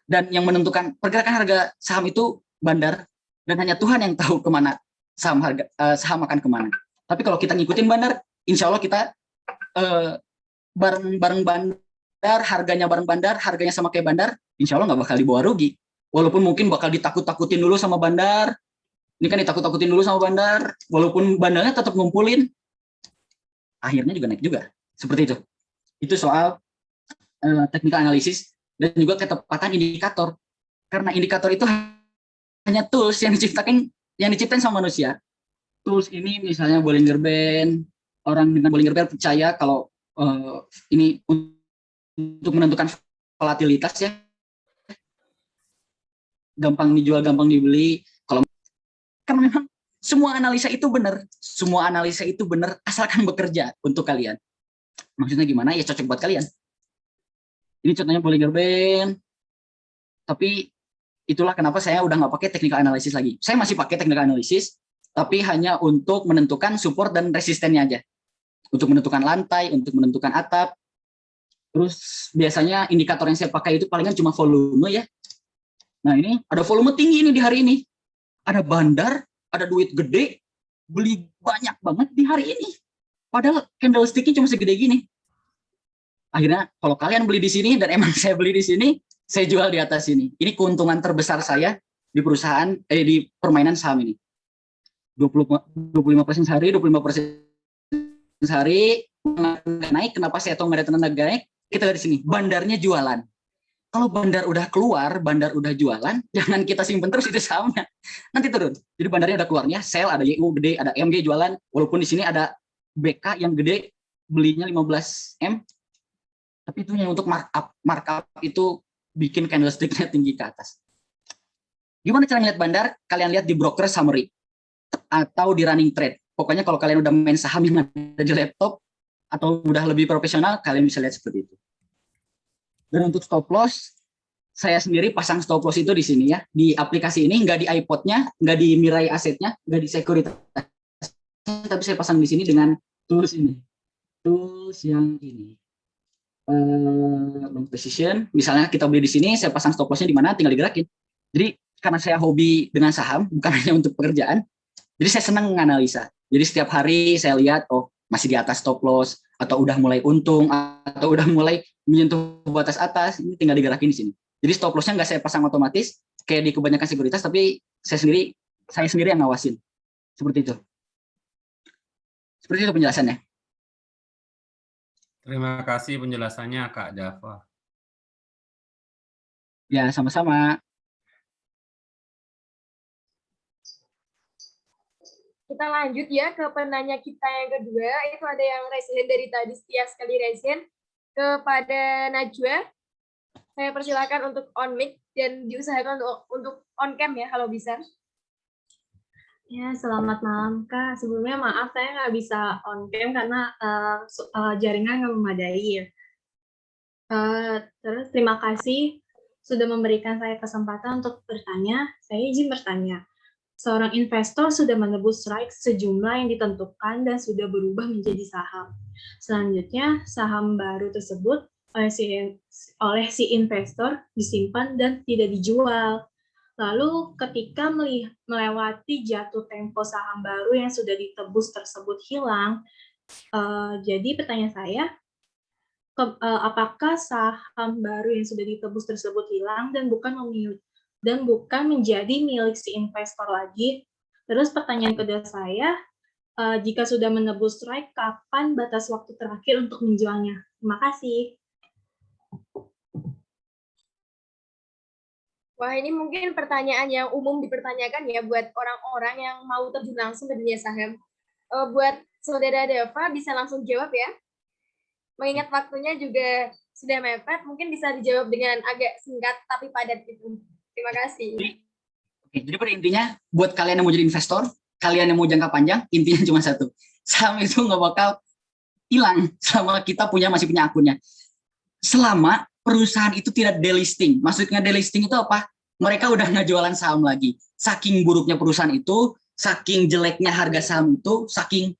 dan yang menentukan pergerakan harga saham itu bandar, dan hanya Tuhan yang tahu kemana saham akan kemana. Tapi kalau kita ngikutin bandar, insya Allah kita bareng bandar, harganya bareng bandar, harganya sama kayak bandar, insya Allah nggak bakal dibawa rugi. Walaupun mungkin bakal ditakut-takutin dulu sama bandar. Ini kan ditakut-takutin dulu sama bandar, walaupun bandarnya tetap ngumpulin, akhirnya juga naik juga. Seperti itu. Itu soal technical analysis dan juga ketepatan indikator. Karena indikator itu hanya tools yang diciptakan sama manusia. Tools ini misalnya Bollinger Band, orang dengan Bollinger Band percaya kalau ini untuk menentukan volatilitas ya, gampang dijual, gampang dibeli. Karena memang semua analisa itu benar, asalkan bekerja untuk kalian. Maksudnya gimana? Ya cocok buat kalian. Ini contohnya Bollinger Band. Tapi itulah kenapa saya udah nggak pakai technical analysis lagi. Saya masih pakai technical analysis, tapi hanya untuk menentukan support dan resistennya aja. Untuk menentukan lantai, untuk menentukan atap. Terus biasanya indikator yang saya pakai itu palingan cuma volume ya. Nah ini ada volume tinggi ini di hari ini. Ada bandar, ada duit gede, beli banyak banget di hari ini. Padahal candlestick-nya cuma segede gini. Akhirnya kalau kalian beli di sini, dan emang saya beli di sini, saya jual di atas sini. Ini keuntungan terbesar saya di perusahaan, di permainan saham ini. 25% sehari, 25% sehari, nggak naik. Kenapa saya tahu nggak ada tenaga naik? Kita lihat di sini, bandarnya jualan. Kalau bandar udah keluar, bandar udah jualan, jangan kita simpen terus itu sahamnya. Nanti turun. Jadi bandarnya udah keluarnya, sell, ada YU gede, ada MG jualan, walaupun di sini ada BK yang gede, belinya 15 M, tapi itu yang untuk markup itu bikin candlestick-nya tinggi ke atas. Gimana cara ngeliat bandar? Kalian lihat di broker summary atau di running trade. Pokoknya kalau kalian udah main saham yang ada di laptop atau udah lebih profesional, kalian bisa lihat seperti itu. Dan untuk stop loss, saya sendiri pasang stop loss itu di sini ya, di aplikasi ini, nggak di iPod-nya, nggak di Mirai Asset-nya, nggak di sekuritas, tapi saya pasang di sini dengan tools ini, tools yang ini, long position. Misalnya kita beli di sini, saya pasang stop loss-nya di mana, tinggal digerakin. Jadi karena saya hobi dengan saham, bukan hanya untuk pekerjaan, jadi saya senang menganalisa. Jadi setiap hari saya lihat, oh masih di atas stop loss, atau udah mulai untung, atau udah mulai menyentuh batas atas, ini tinggal digerakin di sini. Jadi stop loss-nya nggak saya pasang otomatis, kayak di kebanyakan sekuritas, tapi saya sendiri yang ngawasin. Seperti itu. Seperti itu penjelasannya. Terima kasih penjelasannya Kak Dava. Ya, sama-sama. Kita lanjut ya ke penanya kita yang kedua. Itu ada yang raise hand dari tadi, setia sekali raise hand. Kepada Najwa, saya persilakan untuk on mic dan diusahakan untuk on cam ya kalau bisa. Ya, selamat malam Kak. Sebelumnya maaf saya nggak bisa on cam karena jaringan nggak memadai ya. Terus terima kasih sudah memberikan saya kesempatan untuk bertanya. Saya izin bertanya. Seorang investor sudah menebus strike sejumlah yang ditentukan dan sudah berubah menjadi saham. Selanjutnya, saham baru tersebut oleh si investor disimpan dan tidak dijual. Lalu ketika melewati jatuh tempo saham baru yang sudah ditebus tersebut hilang, jadi pertanyaan saya, apakah saham baru yang sudah ditebus tersebut hilang dan bukan menjadi milik si investor lagi? Terus pertanyaan kedua saya, jika sudah menebus strike, kapan batas waktu terakhir untuk menjualnya? Terima kasih. Wah, ini mungkin pertanyaan yang umum dipertanyakan ya buat orang-orang yang mau terjun langsung ke dunia saham. Buat Saudara Dava bisa langsung jawab ya. Mengingat waktunya juga sudah mepet, mungkin bisa dijawab dengan agak singkat tapi padat gitu. Terima kasih. Oke, jadi pada intinya, buat kalian yang mau jadi investor, kalian yang mau jangka panjang, intinya cuma satu. Saham itu nggak bakal hilang selama kita masih punya akunnya. Selama perusahaan itu tidak delisting. Maksudnya delisting itu apa? Mereka udah nggak jualan saham lagi. Saking buruknya perusahaan itu, saking jeleknya harga saham itu, saking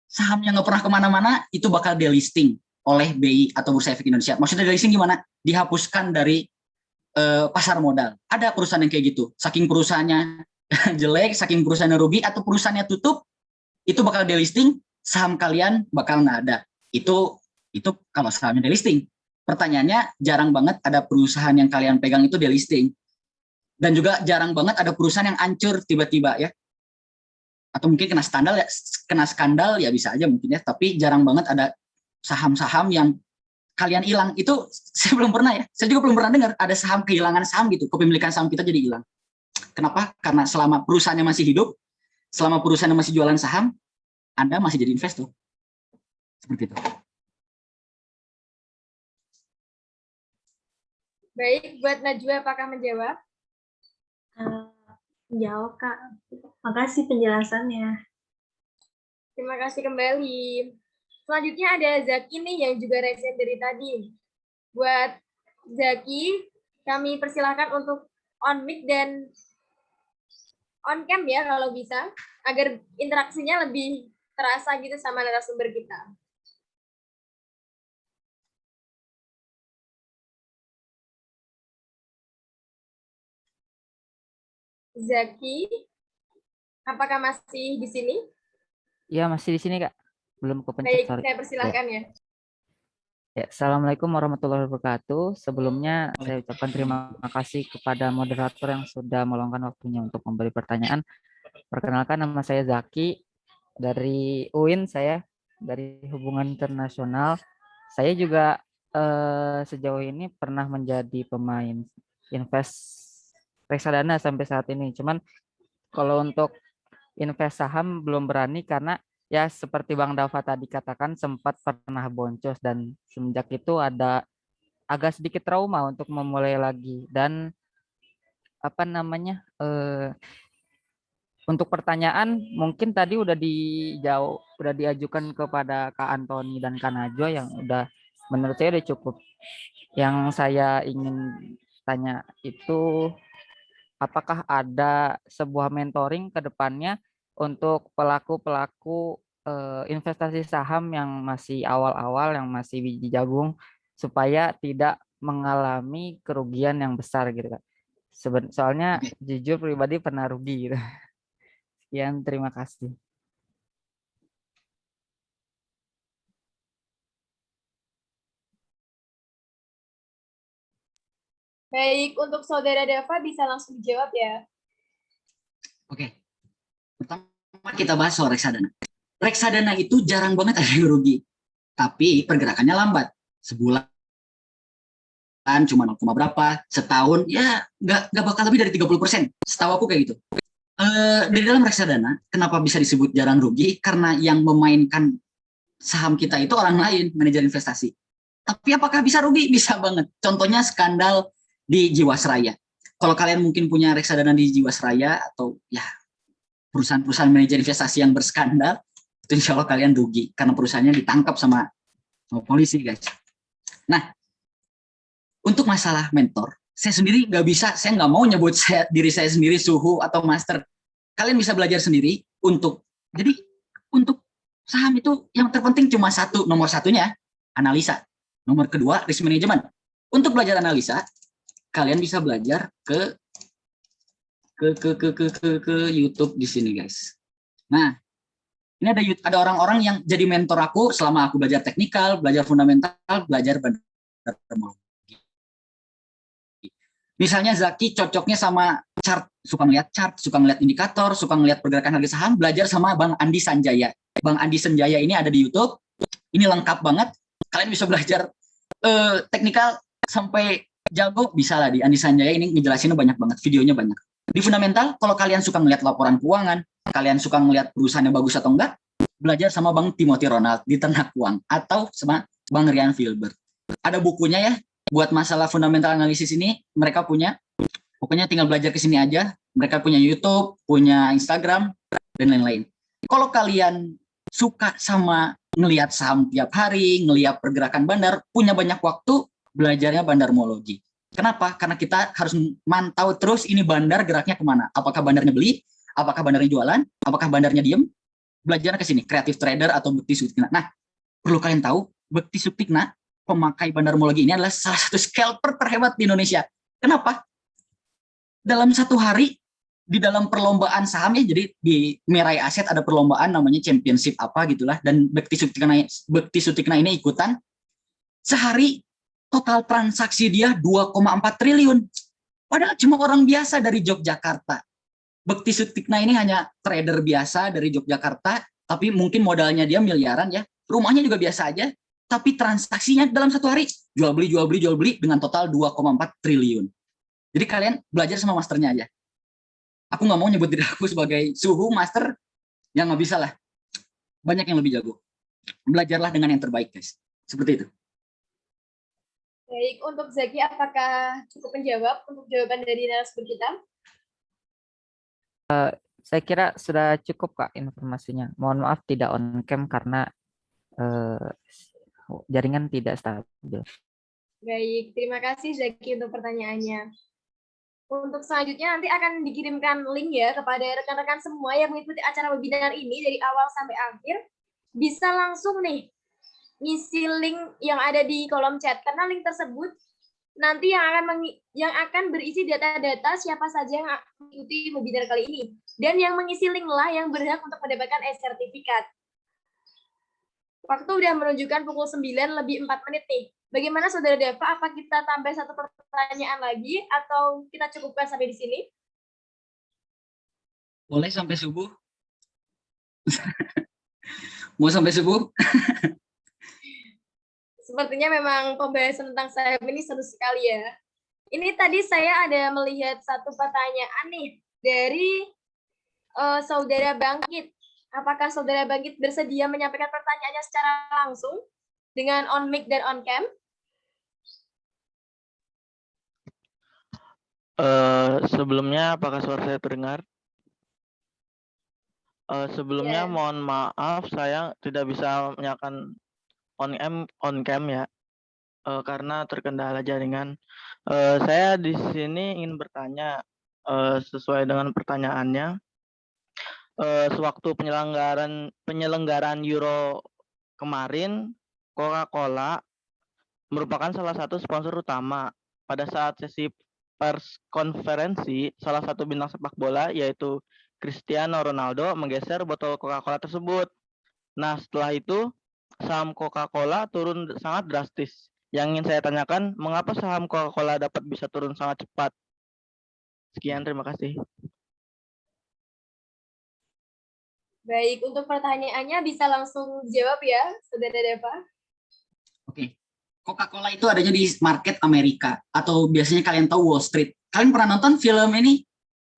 sahamnya nggak pernah kemana-mana, itu bakal delisting oleh BI atau Bursa Efek Indonesia. Maksudnya delisting gimana? Dihapuskan dari pasar modal. Ada perusahaan yang kayak gitu. Saking perusahaannya jelek, saking perusahaannya rugi, atau perusahaannya tutup, itu bakal delisting, saham kalian bakal nggak ada. Itu kalau sahamnya delisting. Pertanyaannya, jarang banget ada perusahaan yang kalian pegang itu delisting. Dan juga jarang banget ada perusahaan yang hancur tiba-tiba ya. Atau mungkin kena skandal ya bisa aja mungkin ya. Tapi jarang banget ada saham-saham yang kalian hilang. Itu saya belum pernah ya. Saya juga belum pernah dengar ada saham kehilangan saham gitu. Kepemilikan saham kita jadi hilang. Kenapa? Karena selama perusahaannya masih hidup, selama perusahaannya masih jualan saham, Anda masih jadi investor. Seperti itu. Baik, buat Najwa apakah menjawab? Menjawab Kak. Makasih penjelasannya. Terima kasih kembali. Selanjutnya ada Zaki nih yang juga resen dari tadi. Buat Zaki, kami persilahkan untuk on mic dan on cam ya kalau bisa, agar interaksinya lebih terasa gitu sama narasumber kita. Zaki, apakah masih di sini? Ya, masih di sini, Kak. Belum kepencet, Baik, sorry. saya persilahkan ya. Ya, Assalamualaikum warahmatullahi wabarakatuh. Sebelumnya saya ucapkan terima kasih kepada moderator yang sudah meluangkan waktunya untuk memberi pertanyaan. Perkenalkan, nama saya Zaki dari UIN, saya dari Hubungan Internasional. Saya juga sejauh ini pernah menjadi pemain invest reksadana sampai saat ini. Cuman kalau untuk invest saham belum berani karena ya seperti Bang Dava tadi katakan sempat pernah boncos dan semenjak itu ada agak sedikit trauma untuk memulai lagi. Dan apa namanya untuk pertanyaan mungkin tadi udah diajukan kepada Kak Antoni dan Kak Najwa yang udah menurut saya udah cukup. Yang saya ingin tanya itu apakah ada sebuah mentoring ke depannya untuk pelaku-pelaku investasi saham yang masih awal-awal, yang masih biji jagung, supaya tidak mengalami kerugian yang besar gitu kan. Soalnya jujur pribadi pernah rugi gitu. Sekian, terima kasih. Baik, untuk Saudara Dava bisa langsung dijawab ya. Oke. Pertama kita bahas soal reksadana. Reksadana itu jarang banget ada yang rugi. Tapi pergerakannya lambat. Sebulan cuma 0, berapa, setahun ya nggak bakal lebih dari 30%. Setahu aku kayak gitu. Di dalam reksadana, kenapa bisa disebut jarang rugi? Karena yang memainkan saham kita itu orang lain, manajer investasi. Tapi apakah bisa rugi? Bisa banget. Contohnya skandal di Jiwasraya. Kalau kalian mungkin punya reksadana di Jiwasraya atau ya perusahaan-perusahaan manajer investasi yang berskandal, itu insya Allah kalian rugi karena perusahaannya ditangkap sama polisi, guys. Nah, untuk masalah mentor, saya sendiri saya nggak mau nyebut diri saya sendiri suhu atau master. Kalian bisa belajar sendiri untuk saham itu yang terpenting cuma satu, nomor satunya analisa, nomor kedua risk management. Untuk belajar analisa, kalian bisa belajar ke YouTube di sini, guys. Nah, ini ada orang-orang yang jadi mentor aku selama aku belajar teknikal, belajar fundamental, belajar bandar. Misalnya Zaki cocoknya sama chart, suka ngeliat indikator, suka ngeliat pergerakan harga saham, belajar sama Bang Andi Sanjaya. Bang Andi Sanjaya ini ada di YouTube, ini lengkap banget. Kalian bisa belajar teknikal sampai jago, bisa lah di Andi Sanjaya, ini ngejelasinnya banyak banget, videonya banyak. Di fundamental, kalau kalian suka ngeliat laporan keuangan, kalian suka ngeliat perusahaannya bagus atau enggak, belajar sama Bang Timothy Ronald di Ternak Uang, atau sama Bang Rian Filbert. Ada bukunya ya, buat masalah fundamental analisis ini, mereka punya, pokoknya tinggal belajar ke sini aja. Mereka punya YouTube, punya Instagram, dan lain-lain. Kalau kalian suka sama ngelihat saham tiap hari, ngelihat pergerakan bandar, punya banyak waktu, belajarnya bandarmologi. Kenapa? Karena kita harus mantau terus ini bandar geraknya kemana. Apakah bandarnya beli, apakah bandarnya jualan, apakah bandarnya diem, belajarnya ke sini, kreatif trader atau Bekti Sutikna. Nah, perlu kalian tahu, Bekti Sutikna, pemakai bandarmologi ini adalah salah satu scalper terhebat di Indonesia. Kenapa? Dalam satu hari, di dalam perlombaan saham ya, jadi di Merai Aset ada perlombaan namanya championship apa gitulah, dan Bekti Sutikna ini ikutan. Sehari total transaksi dia 2,4 triliun. Padahal cuma orang biasa dari Yogyakarta. Bekti Sutikna ini hanya trader biasa dari Yogyakarta, tapi mungkin modalnya dia miliaran ya. Rumahnya juga biasa aja, tapi transaksinya dalam satu hari jual beli dengan total 2,4 triliun. Jadi kalian belajar sama masternya aja. Aku nggak mau nyebut diri aku sebagai suhu master, yang nggak bisa lah. Banyak yang lebih jago. Belajarlah dengan yang terbaik, guys. Seperti itu. Baik, untuk Zaki, apakah cukup menjawab untuk jawaban dari narasumber kita? Saya kira sudah cukup, Kak, informasinya. Mohon maaf tidak on cam karena jaringan tidak stabil. Baik, terima kasih Zaki untuk pertanyaannya. Untuk selanjutnya nanti akan dikirimkan link ya kepada rekan-rekan semua yang mengikuti acara webinar ini dari awal sampai akhir. Bisa langsung nih ngisi link yang ada di kolom chat, karena link tersebut nanti yang akan berisi data-data siapa saja yang mengikuti webinar kali ini. Dan yang mengisi link lah yang berhak untuk mendapatkan e-sertifikat. Waktu udah menunjukkan pukul 9:04 nih. Bagaimana Saudara Dava? Apa kita tambah satu pertanyaan lagi atau kita cukupkan sampai di sini? Boleh sampai subuh? Mau sampai subuh? Sepertinya memang pembahasan tentang saham ini seru sekali ya. Ini tadi saya ada melihat satu pertanyaan nih dari Saudara Bangkit. Apakah Saudara Bangkit bersedia menyampaikan pertanyaannya secara langsung dengan on mic dan on cam? Sebelumnya, apakah suara saya terdengar? Sebelumnya mohon maaf, saya tidak bisa menyalakan on cam ya, karena terkendala jaringan. Saya di sini ingin bertanya sesuai dengan pertanyaannya. Sewaktu penyelenggaraan Euro kemarin, Coca-Cola merupakan salah satu sponsor utama. Pada saat sesi pers konferensi, salah satu bintang sepak bola yaitu Cristiano Ronaldo menggeser botol Coca-Cola tersebut. Nah, setelah itu saham Coca-Cola turun sangat drastis Yang ingin saya tanyakan, mengapa saham Coca-Cola dapat bisa turun sangat cepat? Sekian, terima kasih. Baik, untuk pertanyaannya bisa langsung jawab ya, Saudara Deva. Oke. Coca-Cola itu adanya di market Amerika atau biasanya kalian tahu Wall Street. Kalian pernah nonton film ini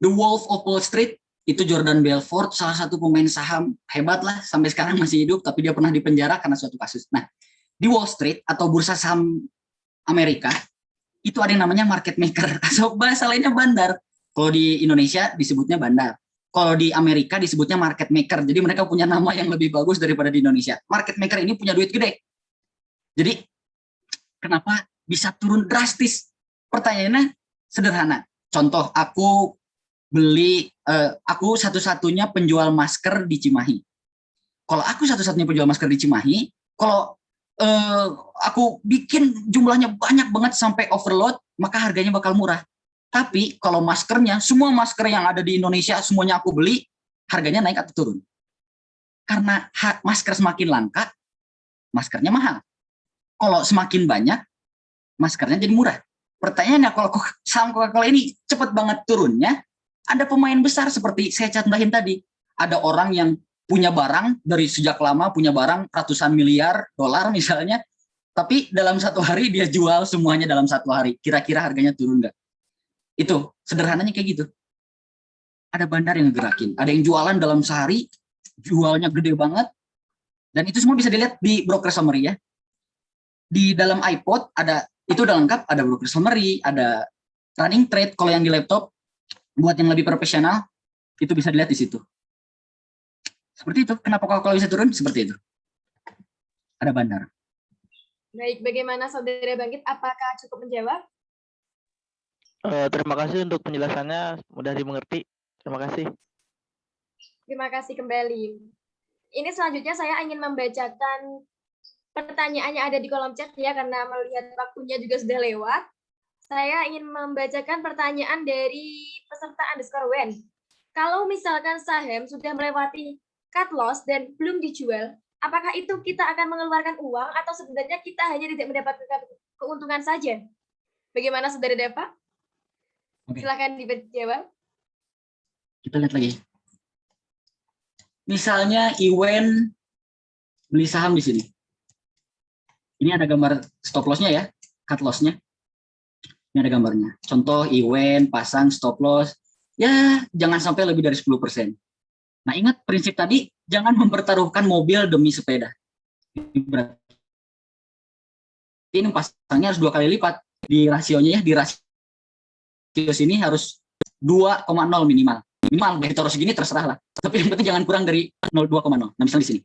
The Wolf of Wall Street? Itu Jordan Belfort, salah satu pemain saham hebat lah, sampai sekarang masih hidup, tapi dia pernah dipenjara karena suatu kasus. Nah, di Wall Street atau bursa saham Amerika itu ada yang namanya market maker atau bahasa lainnya bandar. Kalau di Indonesia disebutnya bandar. Kalau di Amerika disebutnya market maker. Jadi mereka punya nama yang lebih bagus daripada di Indonesia. Market maker ini punya duit gede. Jadi kenapa bisa turun drastis? Pertanyaannya sederhana. Contoh, aku satu-satunya penjual masker di Cimahi. Kalau aku satu-satunya penjual masker di Cimahi, kalau aku bikin jumlahnya banyak banget sampai overload, maka harganya bakal murah. Tapi kalau maskernya, semua masker yang ada di Indonesia semuanya aku beli, harganya naik atau turun. Karena masker semakin langka, maskernya mahal. Kalau semakin banyak, maskernya jadi murah. Pertanyaannya, kalau saham Coca-Cola ini cepat banget turunnya, ada pemain besar seperti saya contohin tadi. Ada orang yang punya barang dari sejak lama, punya barang ratusan miliar dolar misalnya, tapi dalam satu hari dia jual semuanya dalam satu hari. Kira-kira harganya turun nggak? Itu sederhananya kayak gitu. Ada bandar yang ngegerakin, ada yang jualan dalam sehari, jualnya gede banget, dan itu semua bisa dilihat di broker summary ya. Di dalam iPod ada, itu udah lengkap, ada broker summary, ada running trade. Kalau yang di laptop, buat yang lebih profesional, itu bisa dilihat di situ. Seperti itu. Kenapa kalau bisa turun? Seperti itu. Ada bandar. Baik, bagaimana Saudara Bangkit? Apakah cukup menjawab? Terima kasih untuk penjelasannya, mudah dimengerti. Terima kasih. Terima kasih kembali. Ini selanjutnya saya ingin membacakan pertanyaannya ada di kolom chat ya, karena melihat waktunya juga sudah lewat. Saya ingin membacakan pertanyaan dari peserta _wen. Kalau misalkan saham sudah melewati cut loss dan belum dijual, apakah itu kita akan mengeluarkan uang atau sebenarnya kita hanya tidak mendapatkan keuntungan saja? Bagaimana Saudara Deva? Oke. Silakan dijawab. Kita lihat lagi. Misalnya Iwen beli saham di sini. Ini ada gambar stop loss-nya ya, cut loss-nya. Ini ada gambarnya. Contoh Iwen pasang stop loss, ya jangan sampai lebih dari 10%. Nah ingat prinsip tadi, jangan mempertaruhkan mobil demi sepeda. Ini pasangnya harus 2 kali lipat. Di rasionya ya, di rasio sini harus 2,0 minimal. Minimal, dari taruh segini terserah lah. Tapi yang penting jangan kurang dari 2,0. Nah misalnya di sini.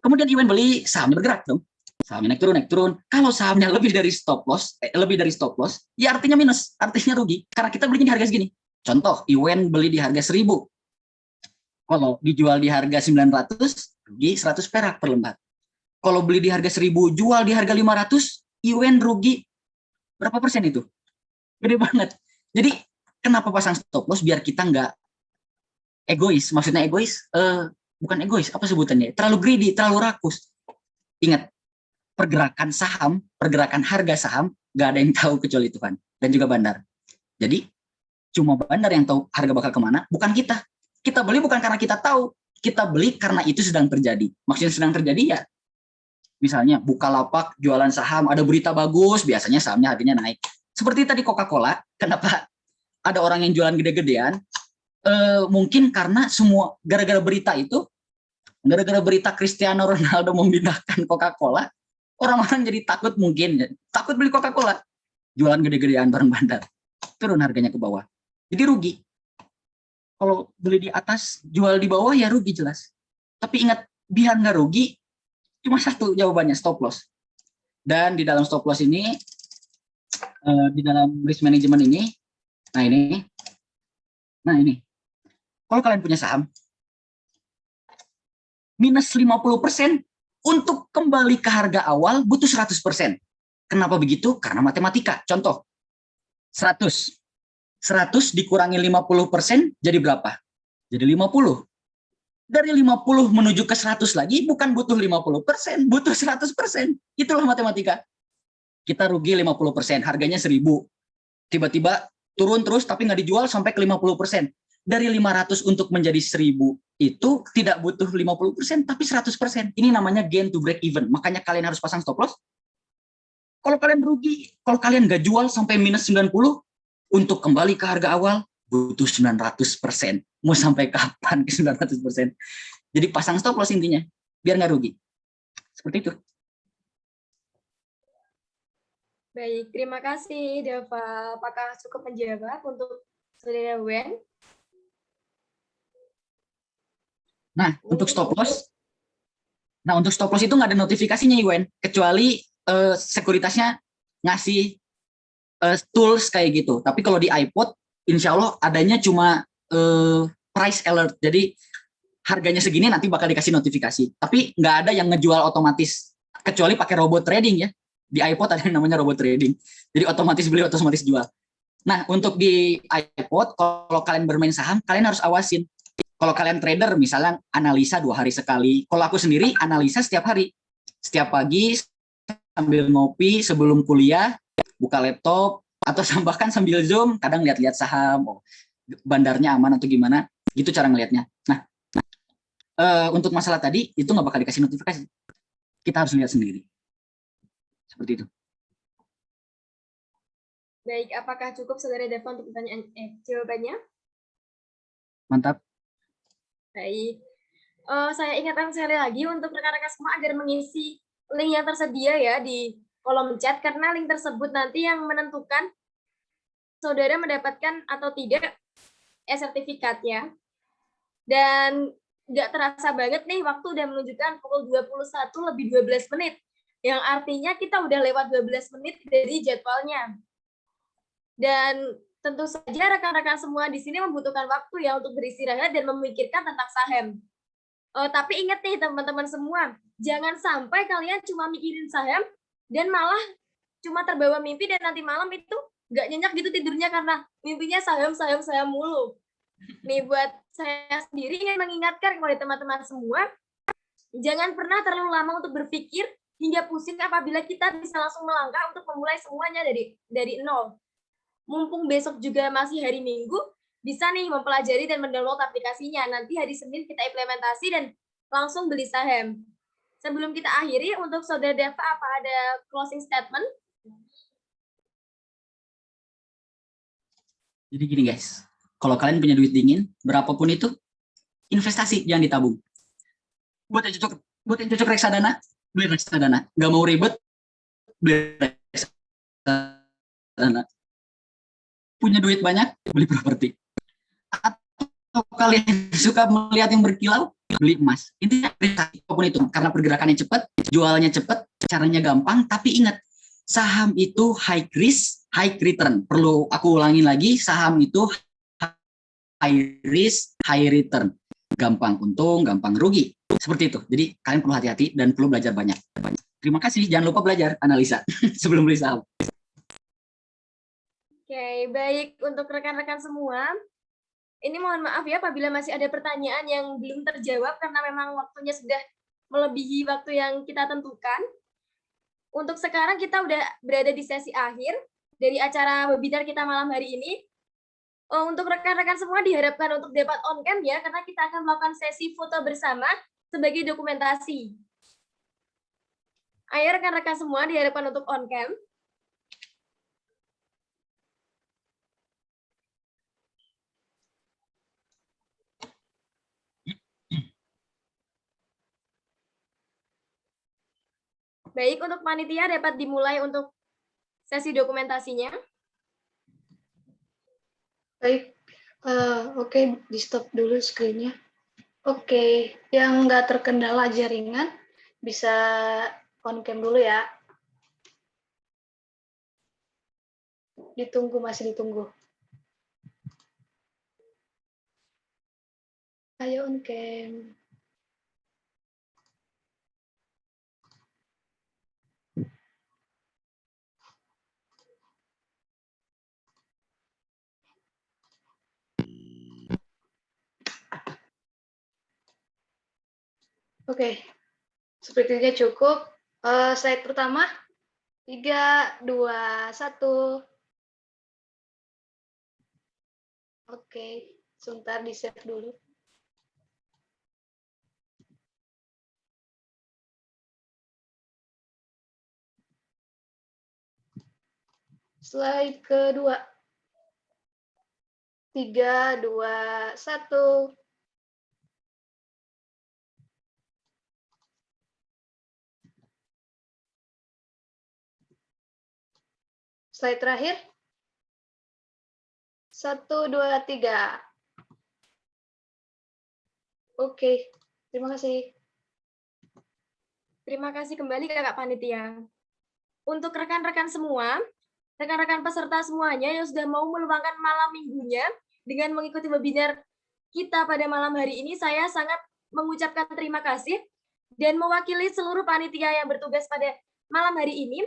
Kemudian Iwen beli, sahamnya bergerak dong. Sahamnya naik turun. Kalau sahamnya lebih dari stop loss, ya artinya minus, artinya rugi. Karena kita belinya di harga segini. Contoh, Iwen beli di harga 1.000. Kalau dijual di harga 900, rugi 100 perak per lembar. Kalau beli di harga 1.000, jual di harga 500, Iwen rugi berapa persen itu? Gede banget. Jadi kenapa pasang stop loss? Biar kita nggak egois. Maksudnya egois? Bukan egois, apa sebutannya? Terlalu greedy, terlalu rakus. Ingat, pergerakan saham, pergerakan harga saham, nggak ada yang tahu kecuali Tuhan dan juga bandar. Jadi cuma bandar yang tahu harga bakal kemana, bukan kita. Kita beli bukan karena kita tahu, kita beli karena itu sedang terjadi. Maksudnya sedang terjadi ya, misalnya Bukalapak jualan saham, ada berita bagus, biasanya sahamnya harganya naik. Seperti tadi Coca-Cola, kenapa ada orang yang jualan gede-gedean? Mungkin karena semua gara-gara berita itu, gara-gara berita Cristiano Ronaldo memindahkan Coca-Cola, orang-orang jadi takut takut beli Coca-Cola, jualan gede-gedean bareng bandar, turun harganya ke bawah, jadi rugi. Kalau beli di atas, jual di bawah ya rugi jelas. Tapi ingat, biar nggak rugi, cuma satu jawabannya, stop loss. Dan di dalam stop loss ini, di dalam risk management ini, nah ini, kalau kalian punya saham, minus 50%, untuk kembali ke harga awal butuh 100%. Kenapa begitu? Karena matematika. Contoh, 100 dikurangi 50% jadi berapa? Jadi 50. Dari 50 menuju ke 100 lagi bukan butuh 50%, butuh 100%. Itulah matematika. kita rugi 50%, harganya 1.000. Tiba-tiba turun terus tapi nggak dijual sampai ke 50%. Dari 500 untuk menjadi 1.000 itu tidak butuh 50%, tapi 100%. Ini namanya gain to break even. Makanya kalian harus pasang stop loss. Kalau kalian rugi, kalau kalian nggak jual sampai minus 90, untuk kembali ke harga awal, butuh 900%. Mau sampai kapan ke 900%? Jadi pasang stop loss intinya, biar nggak rugi. Seperti itu. Baik, terima kasih Dava. Apakah cukup menjawab untuk Saudara Wen? Nah, untuk stop loss, itu nggak ada notifikasinya, Iwen, kecuali sekuritasnya ngasih tools kayak gitu. Tapi kalau di iPod, insya Allah adanya cuma price alert. Jadi harganya segini nanti bakal dikasih notifikasi. Tapi nggak ada yang ngejual otomatis, kecuali pakai robot trading ya. Di iPod ada yang namanya robot trading. Jadi otomatis beli, otomatis jual. Nah, untuk di iPod, kalau kalian bermain saham, kalian harus awasin. Kalau kalian trader, misalnya analisa 2 hari sekali. Kalau aku sendiri, analisa setiap hari. Setiap pagi, sambil ngopi, sebelum kuliah, buka laptop, atau bahkan sambil Zoom, kadang lihat-lihat saham, bandarnya aman atau gimana. Gitu cara ngelihatnya. Nah, untuk masalah tadi, itu nggak bakal dikasih notifikasi. Kita harus lihat sendiri. Seperti itu. Baik, apakah cukup Saudara Dava untuk jawabannya? Mantap. Baik. Saya ingatkan sekali lagi untuk rekan-rekan semua agar mengisi link yang tersedia ya di kolom chat, karena link tersebut nanti yang menentukan saudara mendapatkan atau tidak sertifikatnya. Dan nggak terasa banget nih, waktu udah menunjukkan pukul 21 lebih 12 menit. Yang artinya kita udah lewat 12 menit dari jadwalnya. Dan tentu saja rekan-rekan semua di sini membutuhkan waktu ya untuk beristirahat dan memikirkan tentang saham. Tapi ingat nih teman-teman semua, jangan sampai kalian cuma mikirin saham dan malah cuma terbawa mimpi dan nanti malam itu nggak nyenyak gitu tidurnya karena mimpinya saham mulu. Nih buat saya sendiri ingin mengingatkan kepada teman-teman semua, jangan pernah terlalu lama untuk berpikir hingga pusing apabila kita bisa langsung melangkah untuk memulai semuanya dari nol. Mumpung besok juga masih hari Minggu, bisa nih mempelajari dan mendownload aplikasinya. Nanti hari Senin kita implementasi dan langsung beli saham. Sebelum kita akhiri, untuk Saudara Dava, apa ada closing statement? Jadi gini guys, kalau kalian punya duit dingin, berapapun itu, investasi, jangan ditabung. Buat yang cocok reksadana, beli reksadana. Nggak mau ribet, beli reksadana. Punya duit banyak, beli properti. Atau kalian suka melihat yang berkilau, beli emas. Intinya apapun itu, karena pergerakannya cepat, jualnya cepat, caranya gampang, tapi ingat, saham itu high risk, high return. Perlu aku ulangi lagi, saham itu high risk, high return. Gampang untung, gampang rugi. Seperti itu. Jadi kalian perlu hati-hati dan perlu belajar banyak. Terima kasih. Jangan lupa belajar analisa sebelum beli saham. Oke, baik untuk rekan-rekan semua. Ini mohon maaf ya apabila masih ada pertanyaan yang belum terjawab karena memang waktunya sudah melebihi waktu yang kita tentukan. Untuk sekarang kita udah berada di sesi akhir dari acara webinar kita malam hari ini. Untuk rekan-rekan semua diharapkan untuk dapat on cam ya, karena kita akan melakukan sesi foto bersama sebagai dokumentasi. Ayo rekan-rekan semua diharapkan untuk on cam. Baik, untuk panitia dapat dimulai untuk sesi dokumentasinya. Baik, oke, di stop dulu screen-nya. Oke, yang nggak terkendala jaringan bisa on cam dulu ya. Masih ditunggu. Ayo on cam. Oke, sepertinya cukup. Slide pertama, 3, 2, 1. Oke, sebentar di-save dulu. Slide kedua. 3, 2, 1. Slide terakhir. 1, 2, 3. Oke, terima kasih. Terima kasih kembali Kakak Panitia. Untuk rekan-rekan semua, rekan-rekan peserta semuanya yang sudah mau meluangkan malam minggunya dengan mengikuti webinar kita pada malam hari ini, saya sangat mengucapkan terima kasih dan mewakili seluruh panitia yang bertugas pada malam hari ini,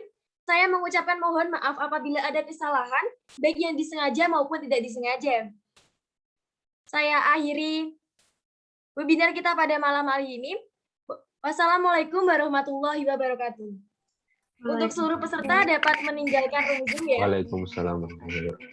saya mengucapkan mohon maaf apabila ada kesalahan, baik yang disengaja maupun tidak disengaja. Saya akhiri webinar kita pada malam hari ini. Wassalamualaikum warahmatullahi wabarakatuh. Untuk seluruh peserta dapat meninggalkan room Zoom ya. Waalaikumsalam warahmatullahi wabarakatuh.